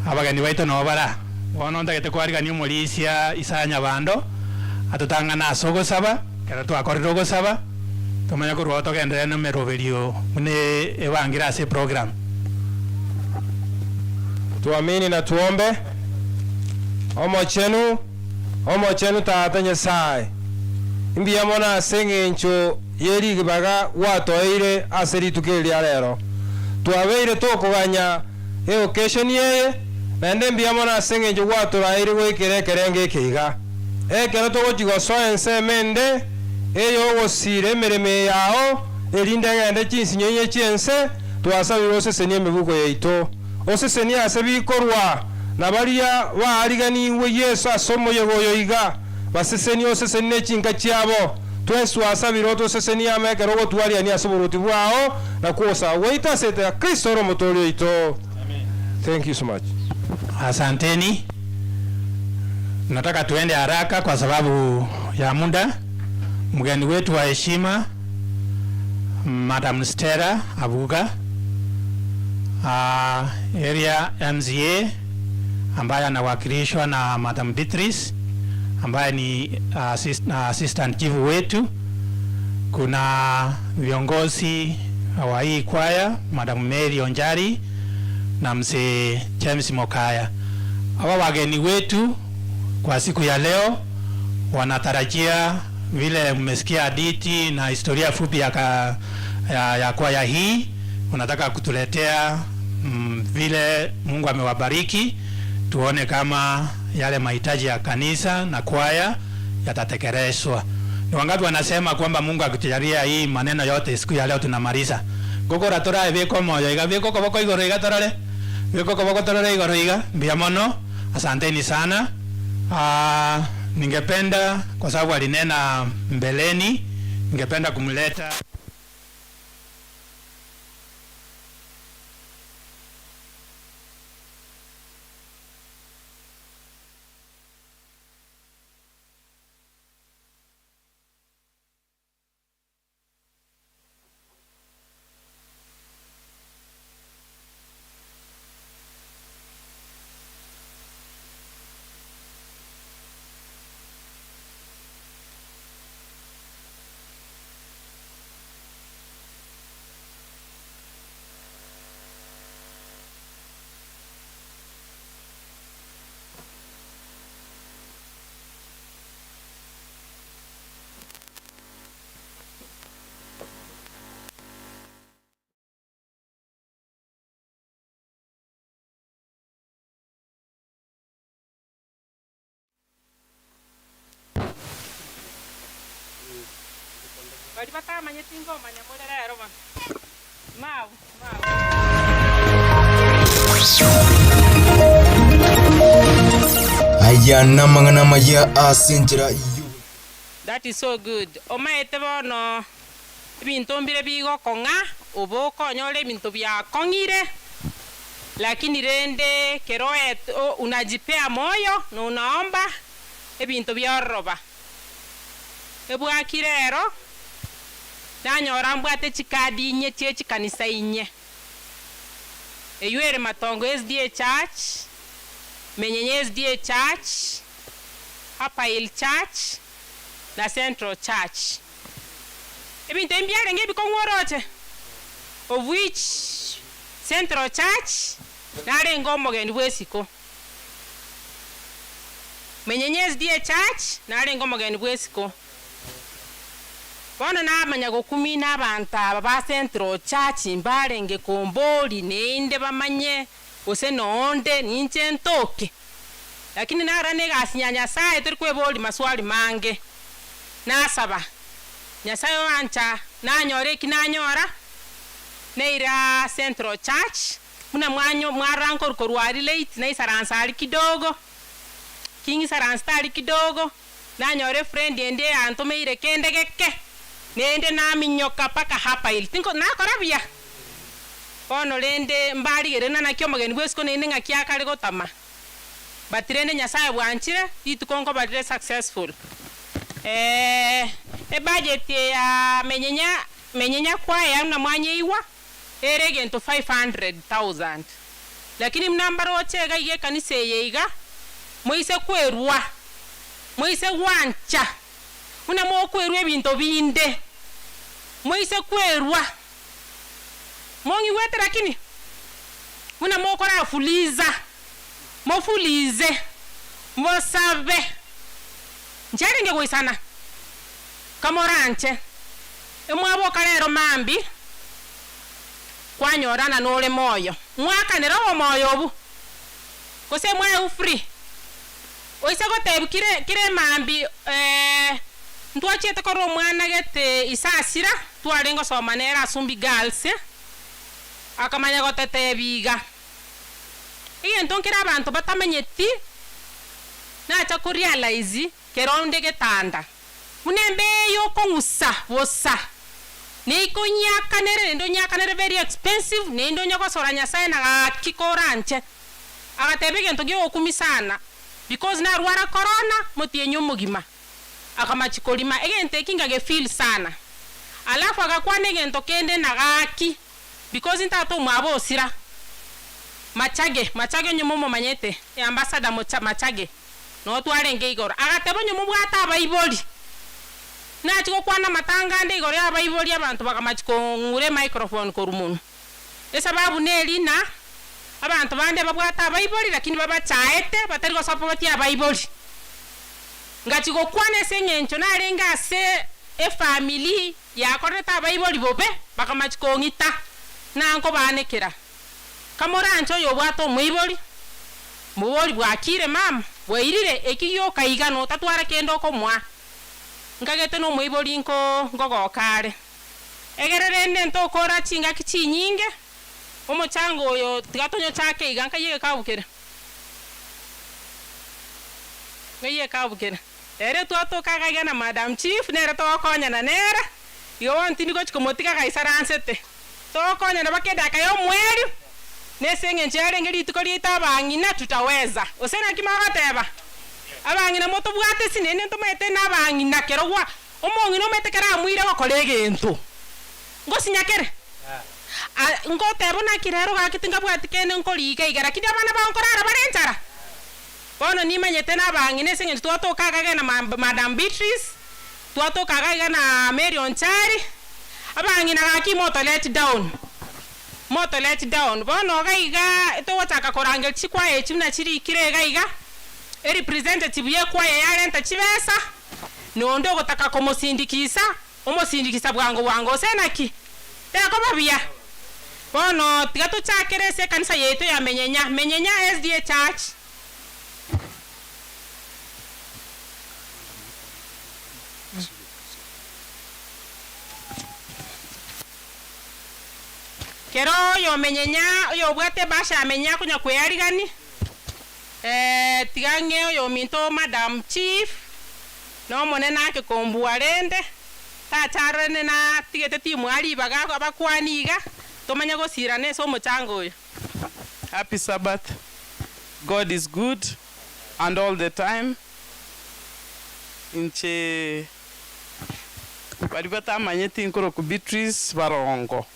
abagani baito no bara bono ndagete kwarigania omorisia isanya bando atotangana asogo saba kera twakorero go saba tomanya ko roto gendere no meroberio mune ebangira ase program.
Tuamini na tuombe. Omo chenu tata Nyasaye imbiamona asengencho yeri gibaga watoire aseri tukelia lero twabeire tokuganya occasion yeye nende mbiamona asengencho watoraire gwikire kerenge kiga ekero togochigo soense mende eyo gosire mereme yao erinde ngende chinsinyenye chiense twasabire osesenie emebuko yaito osesenie ase bikorwa na baria baariganiwe Yesu asomo yegoyo iga basesenie osesenie chinka chiabo tweswasabire otosesenie amekero gotwaria ni asoboruti bwao na kuosa waita sete Kristo romo tolio ito. Thank you so much.
Asanteni. Nataka tuende haraka kwa sababu ya muda. Mgeni wetu wa heshima Madam Stella Abuga, area MCA ambaye anawakilishwa na Madam Beatrice ambaye ni assistant chief wetu. Kuna viongozi wa hii kwaya Madam Mary Onjari na Mzee James Mokaya. Hawa wageni wetu kwa siku ya leo wanatarajia vile mmesikia hadithi na historia fupi ya kwaya hii, unataka kutuletea vile Mungu amewabariki, tuone kama yale mahitaji ya kanisa na kwaya yatatekelezwa. Ni wangapi wanasema kwamba Mungu akitujalia hii maneno yote siku ya leo tunamaliza? Gokora tora ebeko moyo iga beko koboko igoro iga torale. Beko koboko torale igoro iga biamono. Asanteni sana. Ningependa kwa sababu alinena mbeleni, ningependa kumleta
bari batamanye tingoma nyamore rero ba mau
aya namangana maya asinjira iyo.
That is so good. Omaete bono ebinto mbire bigo konga oboko nyole ebinto bya kongire, lakini rende keroet unajipea moyo na unaomba ebinto bya roba ebwakirero nanyora mbwate chikadi inye chechi kanisa inye eyuere Matongo SDA Church, Menyenya Sda Church, Upper Hill Church na Central Church. Ebinto mbyare ngebikongworoche, of which Central Church nare ngomo gendi bwesiko, Menyenya Sda Church nare ngomo gendi bwesiko. Bono namanya gokumi n'abantu aba ba Central Church mbarenge komboli nende bamanye ose noonde ninche ntoke lakini nara negasinya Nyasaye turi kweboli maswali mange nasaba Nyasaye wancha nanyore kinanyora neira Central Church muna mwaranko korwari late na isaransa ali kidogo kingi saransa ali kidogo nanyore friend ende antomeire kende geke nende naminyoka paka hapa ili tinko nakorabia ono lende mbali gerena nakyo mageni bwesko nende ngakiakale gotama batirene Nyasaye bwanchire itukongo batire successful budget ya menyenya kwaya na mwanye iwa erege into 500,000 lakini mnambaro ochega ige kanisa yeiga moise kwerwa moise wancha una mo kwerwa ebinto binde moise kwerwa mongi wete lakini una mo kora fuliza mofulize mosabe njeringe kuisana kamoranche emwabo kalero mambi kwanyorana nole moyo mwaka nero moyo obu kose mwa free oise gotebu kire mambi ntwachete koro mwana gete isasira twarengo somanera asumbi girls akamanya gotete biga ntonkira abantu batamenyeti nacha kurealize keronde getanda munembe yo kongusa wosa niko nyakanere very expensive nendo nyako sora Nyasaye na kikoranche agatebege ntogi okumisana because na ruara corona motienyo mugima akamachikolima egente kinga ge feel sana alafu agakwane gento kende na gaki because ntato mwabo sira machage nyomo manyete ambassador machage no twarenge igoro agatebo nyomo bwata abaiboli na chiko kwana matanga nde igoro abaiboli abantu bakamachiko ngure microphone korumuntu esababu nelina abantu bande babwata abaiboli lakini baba chaete batari gosopa bati abaiboli ngachiko kwana senyencho narenga se family yakoreta abaiboli bobe bakamachiko ngita nanko banekera kamorancho yo bwato mwiboli muboli bwakire mama bwairire ekiyo kaiga no tatwara kendo ko mwa ngagete no mwiboli nko ngogokare egererende ntokora chinga kichinyinge omochango oyo tigatonyo chake iganka yeye kabukere ngeye kabukere ere twato kagaga na madam chief nere to konya na nere yo antini ko chikomotika kaisaransete to konya na bakeda kayo mweri nesenge njere ngeri tukolita bangina tutaweza osena kimagateba abangina moto bwate sinene ntomete na bangina kerogwa omongino metekera mwire bakolege ento ngosinyakere ngotebo na kirero gakitinga bwate kene nkoliga igara kidi abana bankorara barenchara bono nimanyete na bangine senge twatoka kaga na madam Beatrice twatoka kaga na Mary Onchari abangina gaki moto let down bono gaiga to wataka korangel chikwaye chimna chiri kire gaiga representative ye kwaye yarenta chibesa nondo gotaka komosindikisa omosindikisa bwango senaki teko babia bono tigato chakerese kanisa yetu ya Menyenya Sda Church kero yo Menyenya yo bwate basha amenya kunya kweyarigani tigange yo minto madam chief no monena ke kombuarende tatarene na tigete timu ali baga abakwaniga tomanya gosirane so mochango.
Happy Sabbath. God is good and all the time. Inche baribata manyeti nkoro ku Beatrice barongo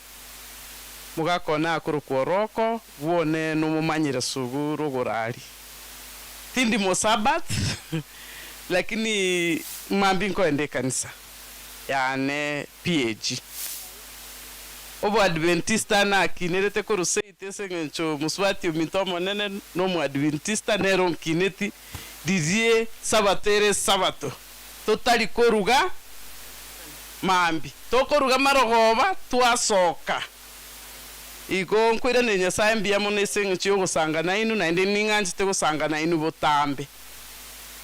mugakona akuru koroko wone numumanyira sugu rogorari tindi mo Sabbath lakini mambi nkoende kanisa yane PAG obo Adventista na kinerete ko ruseite sengencho muswati mintomo nene no mu Adventista nero kineti dizie sabatere sabato totali koruga mambi tokoruga marogoba twasoka igo nkwira ne nyasaye mbia mo nesenge chyo gusanga na inu na inde ninganjite gusanga na inu botambe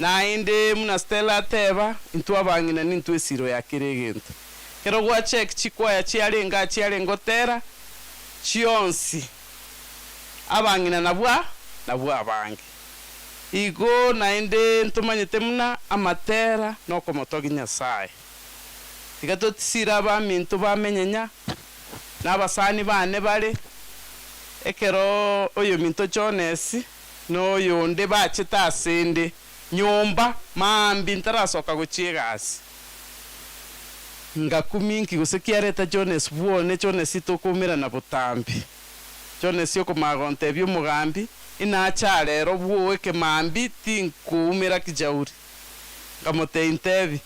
na inde muna Stella teba intu abangina nintu esiro ya kiregento kero gwa check chikwaya chialengotera chionsi abangina nabwa abangi igo na inde ntumanyite muna amatera no komotogi nyasaye tigato tsira ba mintu bamenyenya n'abasani bane bale ekero oyo minto Jones no yonde bachita asende nyomba mambi ntarasoka guchigasi ngakuminki gusekiareta Jones buone Jones itokumira na butambi Jones yoko magonte by'umugambi inacha rero buwe ke mambi tinkumira Kijauri ngamote intevi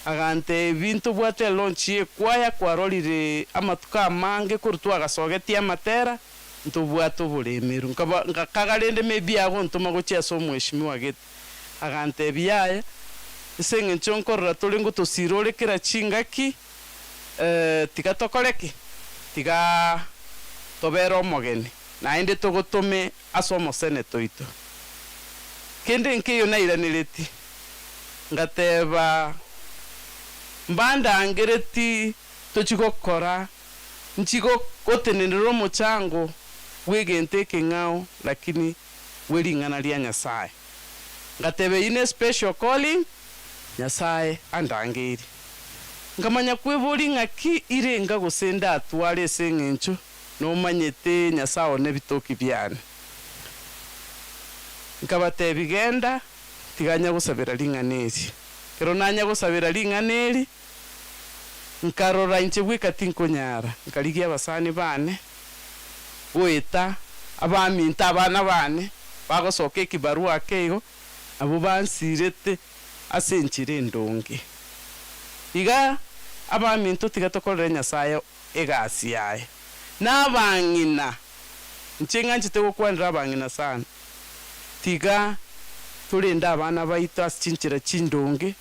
agante bintu bwate lonchi kwaya kwarolire amatuka mange kurutwa gasogetia matera ntubwato bulemeru ngakagalende mebi ago ntuma gochia so mweshimiwa gete agante biyaye isenge nchonkorra tulingo tosirole kira chingaki tikatokoleki tiga tobero mogeni na inde togotome asomo seneto ito kende nkeyo na iranileti ngateba mbanda angereti tochigokora nchigo gotenenero mochango wegente kengao lakini welingana lia nyasaye ngatebe ine special calling nyasaye andangeri ngamanya kweboli ngaki irenga gusenda atwale sengencho no manyete nyasaye ne bitoki byane nkabate bigenda tiganya gusabira linganeri kero nanya gusabira linganeri nkarora inche gwikati nkonyara nkaligia abasani bane weta abaminta abana bane bagosoka ekibarua keigo abo bansirete asenchire ndonge iga abaminto tigatokorera nyasaye egasi yaye n'abangina nchenga nchite gukwanira abangina sana tiga tulinda abana baito asinchira chindonge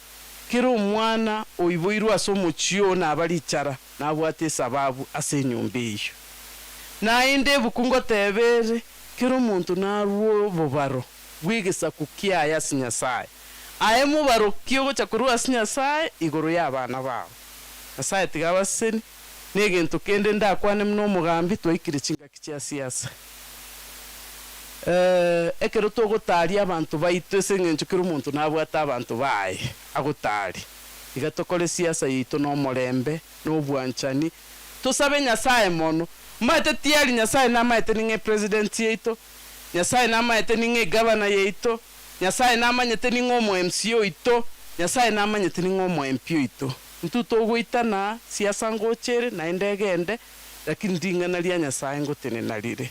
kero umwana oiboirwa asomuchio na abalichara nabwate sababu asenyumba iyo na inde bukungo tebere kero muntu naruo bobaro bwigesa kukiaya sinyasaye aye mubaro kiyo chakurua sinyasaye igoro y'abana babo nasaye tigabaseni negento kende ndakwane mno mugambi twaikire chinga kicia siasa ekero togotari abantu baito esengencho kero muntu nabwata abantu baye agotari igatokore siasa yito no morembe no bwanchani tusabe nyasaye mono mate tiari nyasaye na mate ninge president yito nyasaye na mate ninge governor yito nyasaye na manyete ningo mo MCO ito nyasaye na manyete ningo mo MP ito ntuto gwitana siasa ngochere na endegende lakini ndingana lia nyasaye ngotene nalire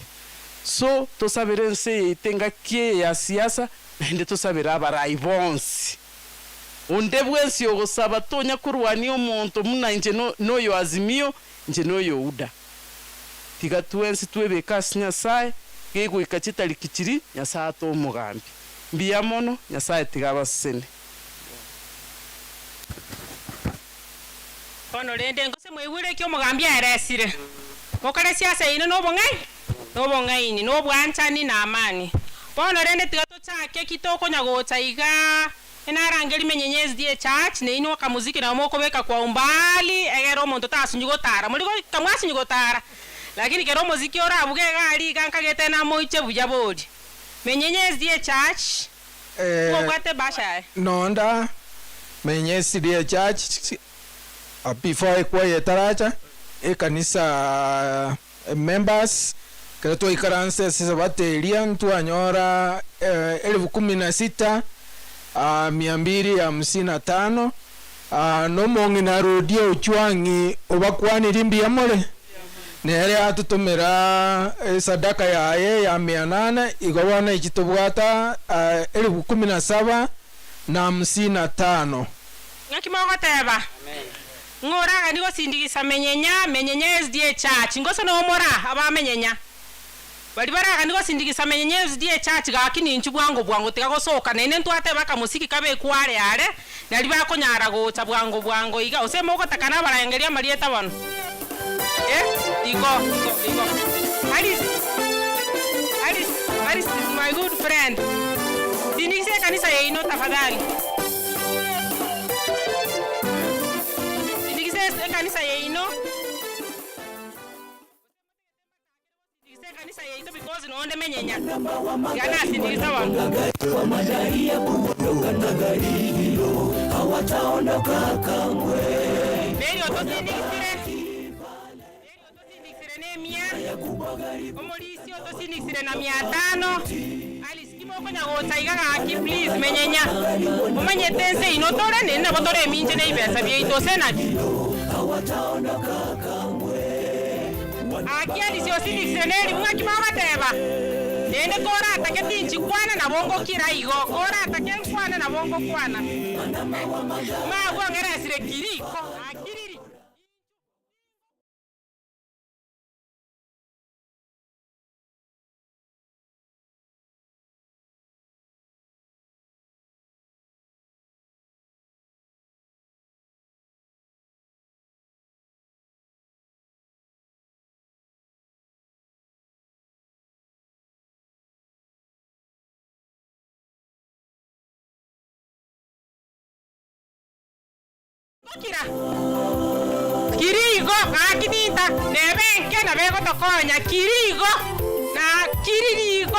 so tosabire nse itenga kie ya siasa nende tosabira abarai bonsi onde bwensi ogosaba tonya kurwani omuntu muna inje noyo azimio inje noyo uda tiga tuensi twebeka nyasaye gego ikachitali kichiri nyasaye to umugambi mbiya mono nyasaye tigabasene
kono lende ngose mwewire kyo mugambi aresire mokare siasa ino no bongai ni no bwanchani na amani bono lende tigato chake kitoko nyagota iga enarangeli Menyenya Sda church ne ino kamuziki na moko beka kwa umbali egero muntu tasunyugotara muri kamwasunyugotara lakini kero muziki ora abuge gali kankagete na moiche buja bodi Menyenya Sda church kwate basha
nonda Menyenya Sda church before kwa yetaracha kanisa members kreto ikaranse sasa bateria mtu anyora 16,255 no mongi na rodia uchwangi obakwani rimbi amole nere atutumira sadaka yaye ya 800 igobana ikitubwata 17,055
ngakimogo teba amen ngora ndigo sindikisa Menyenya Sda church ngoso no mora aba Menyenya bali bara ndigo sindikisa Menyenya Sda church gakini nchu bwango tigagosoka nene ntwate baka musiki kabe kware are nali bakonyara gocha bwango iga osemo gotakana barangeria marieta bano igo Alice is my good friend. Sindikise kanisa yeino tafadhali. Sindikise kanisa yeino. Sindikise kanisa yeino because no onde menyenya. Yana sindikise wangu.
Kwa madai ya kuondoka na gari hilo hawataondoka kamwe.
Merio to sindikise nemia. Omolisi to sindikise na 500. Alice kimoko nyagota igaga aki please menyenya. Umanye tense inotore nenda botore minje ne ibesa byeito senaki.
Hawataondoka kamwe.
Aki Alice sindikise neri mwaki mama teba. Nende kora ataketi nchikwana na bongo kira igo. Kora ataketi kwana na bongo kwana. Ma ngere sire kiriko. Akiriri. Kira. Kirigo akidita nebenke na bego tokonya kirigo na kiririgo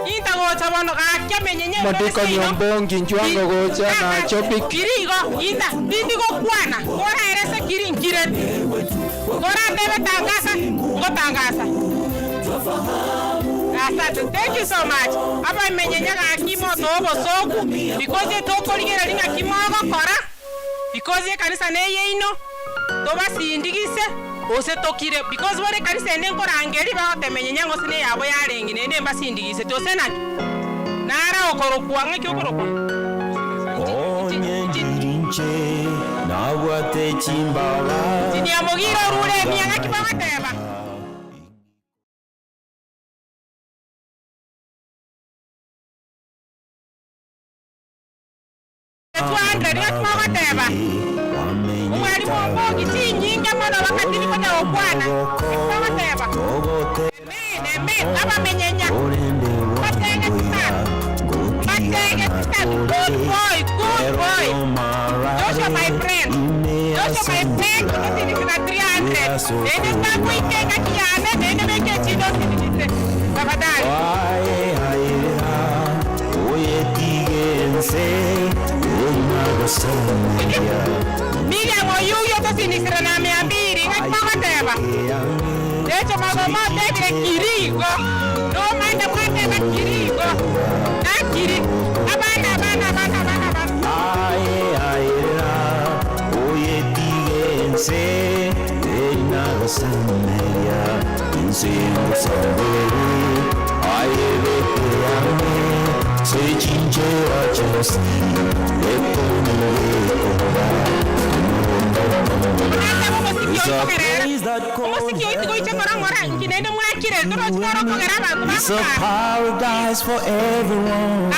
inta gocha bono akya menyenye
Madiko nyombongi njwango gocha na chopik.
Kirigo inta bindigo kwana kora erese kirinkire kora debe tangasa ngotangasa. Asante, thank you so much. Aba menyenya akimo tobo soku because etoko ligera linga kimogo kora. Because ye kanisa ne yeino to basindikise ose tokire because wore kanisa ende nkorangeri ba temenyenya ngose ne yabo yarengi ne basindikise to senaki nara okoro kuanga kyokoro kwa
Onyenje na wate chimbala
tini amogiro rure mianga kibanga teba Umwari mwongogi si nyinga mwana wakatini kwenye okwana Kama teba Amen, aba menyenya Batenge sisa Good boy Joshua my friend Kutusini kina 300 Nene tangu ikenga kiyane Nene meke chido sinise Tafadhali Miriam oyuyo tosinisira na 200 ngakipanga teba Decho magomo tebile kirigo No manda mwateba kirigo Na kiri Abana Oye tigense Ena sameya Insino samberi Ayebe peame Se chinchera chesi It's a paradise for everyone.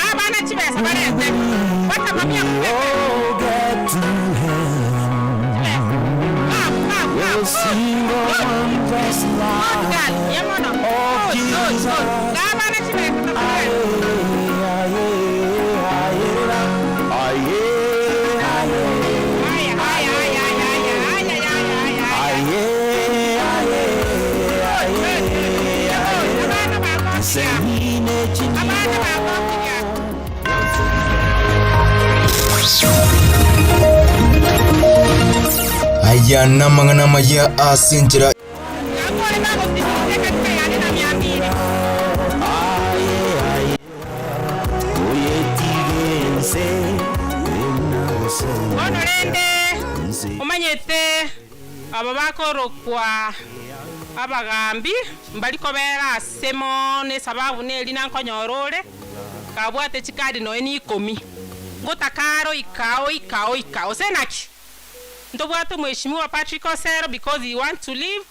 We all get to heaven. We'll sing one blessed line of Jesus.
Aya namangana ya asinjira
Umanyete aba bakorokwa abagambi mbaliko bera semo ne sababu ne lina nkonyorore kabwate chikadi no eni 10 ngotakaro ikao senaki ndobwate mheshimiwa Patrick Osero because he want to live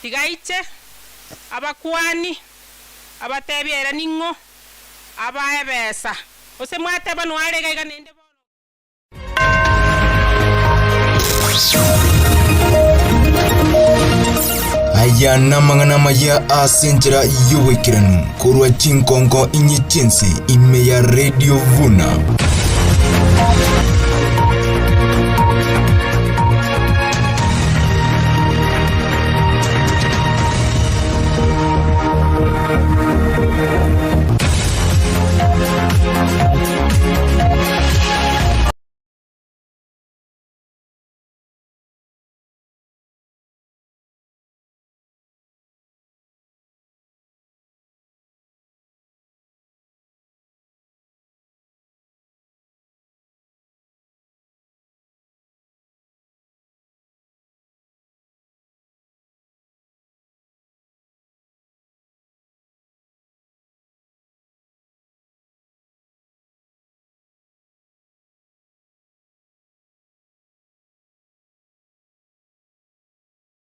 tigaiche abakwani abatebyera ningo abaebesa osemwate bano alega iganende
ya namangana maya asenjera yowekiranu kurwa chinkonko inyi chinsi ime ya Radio VUNA.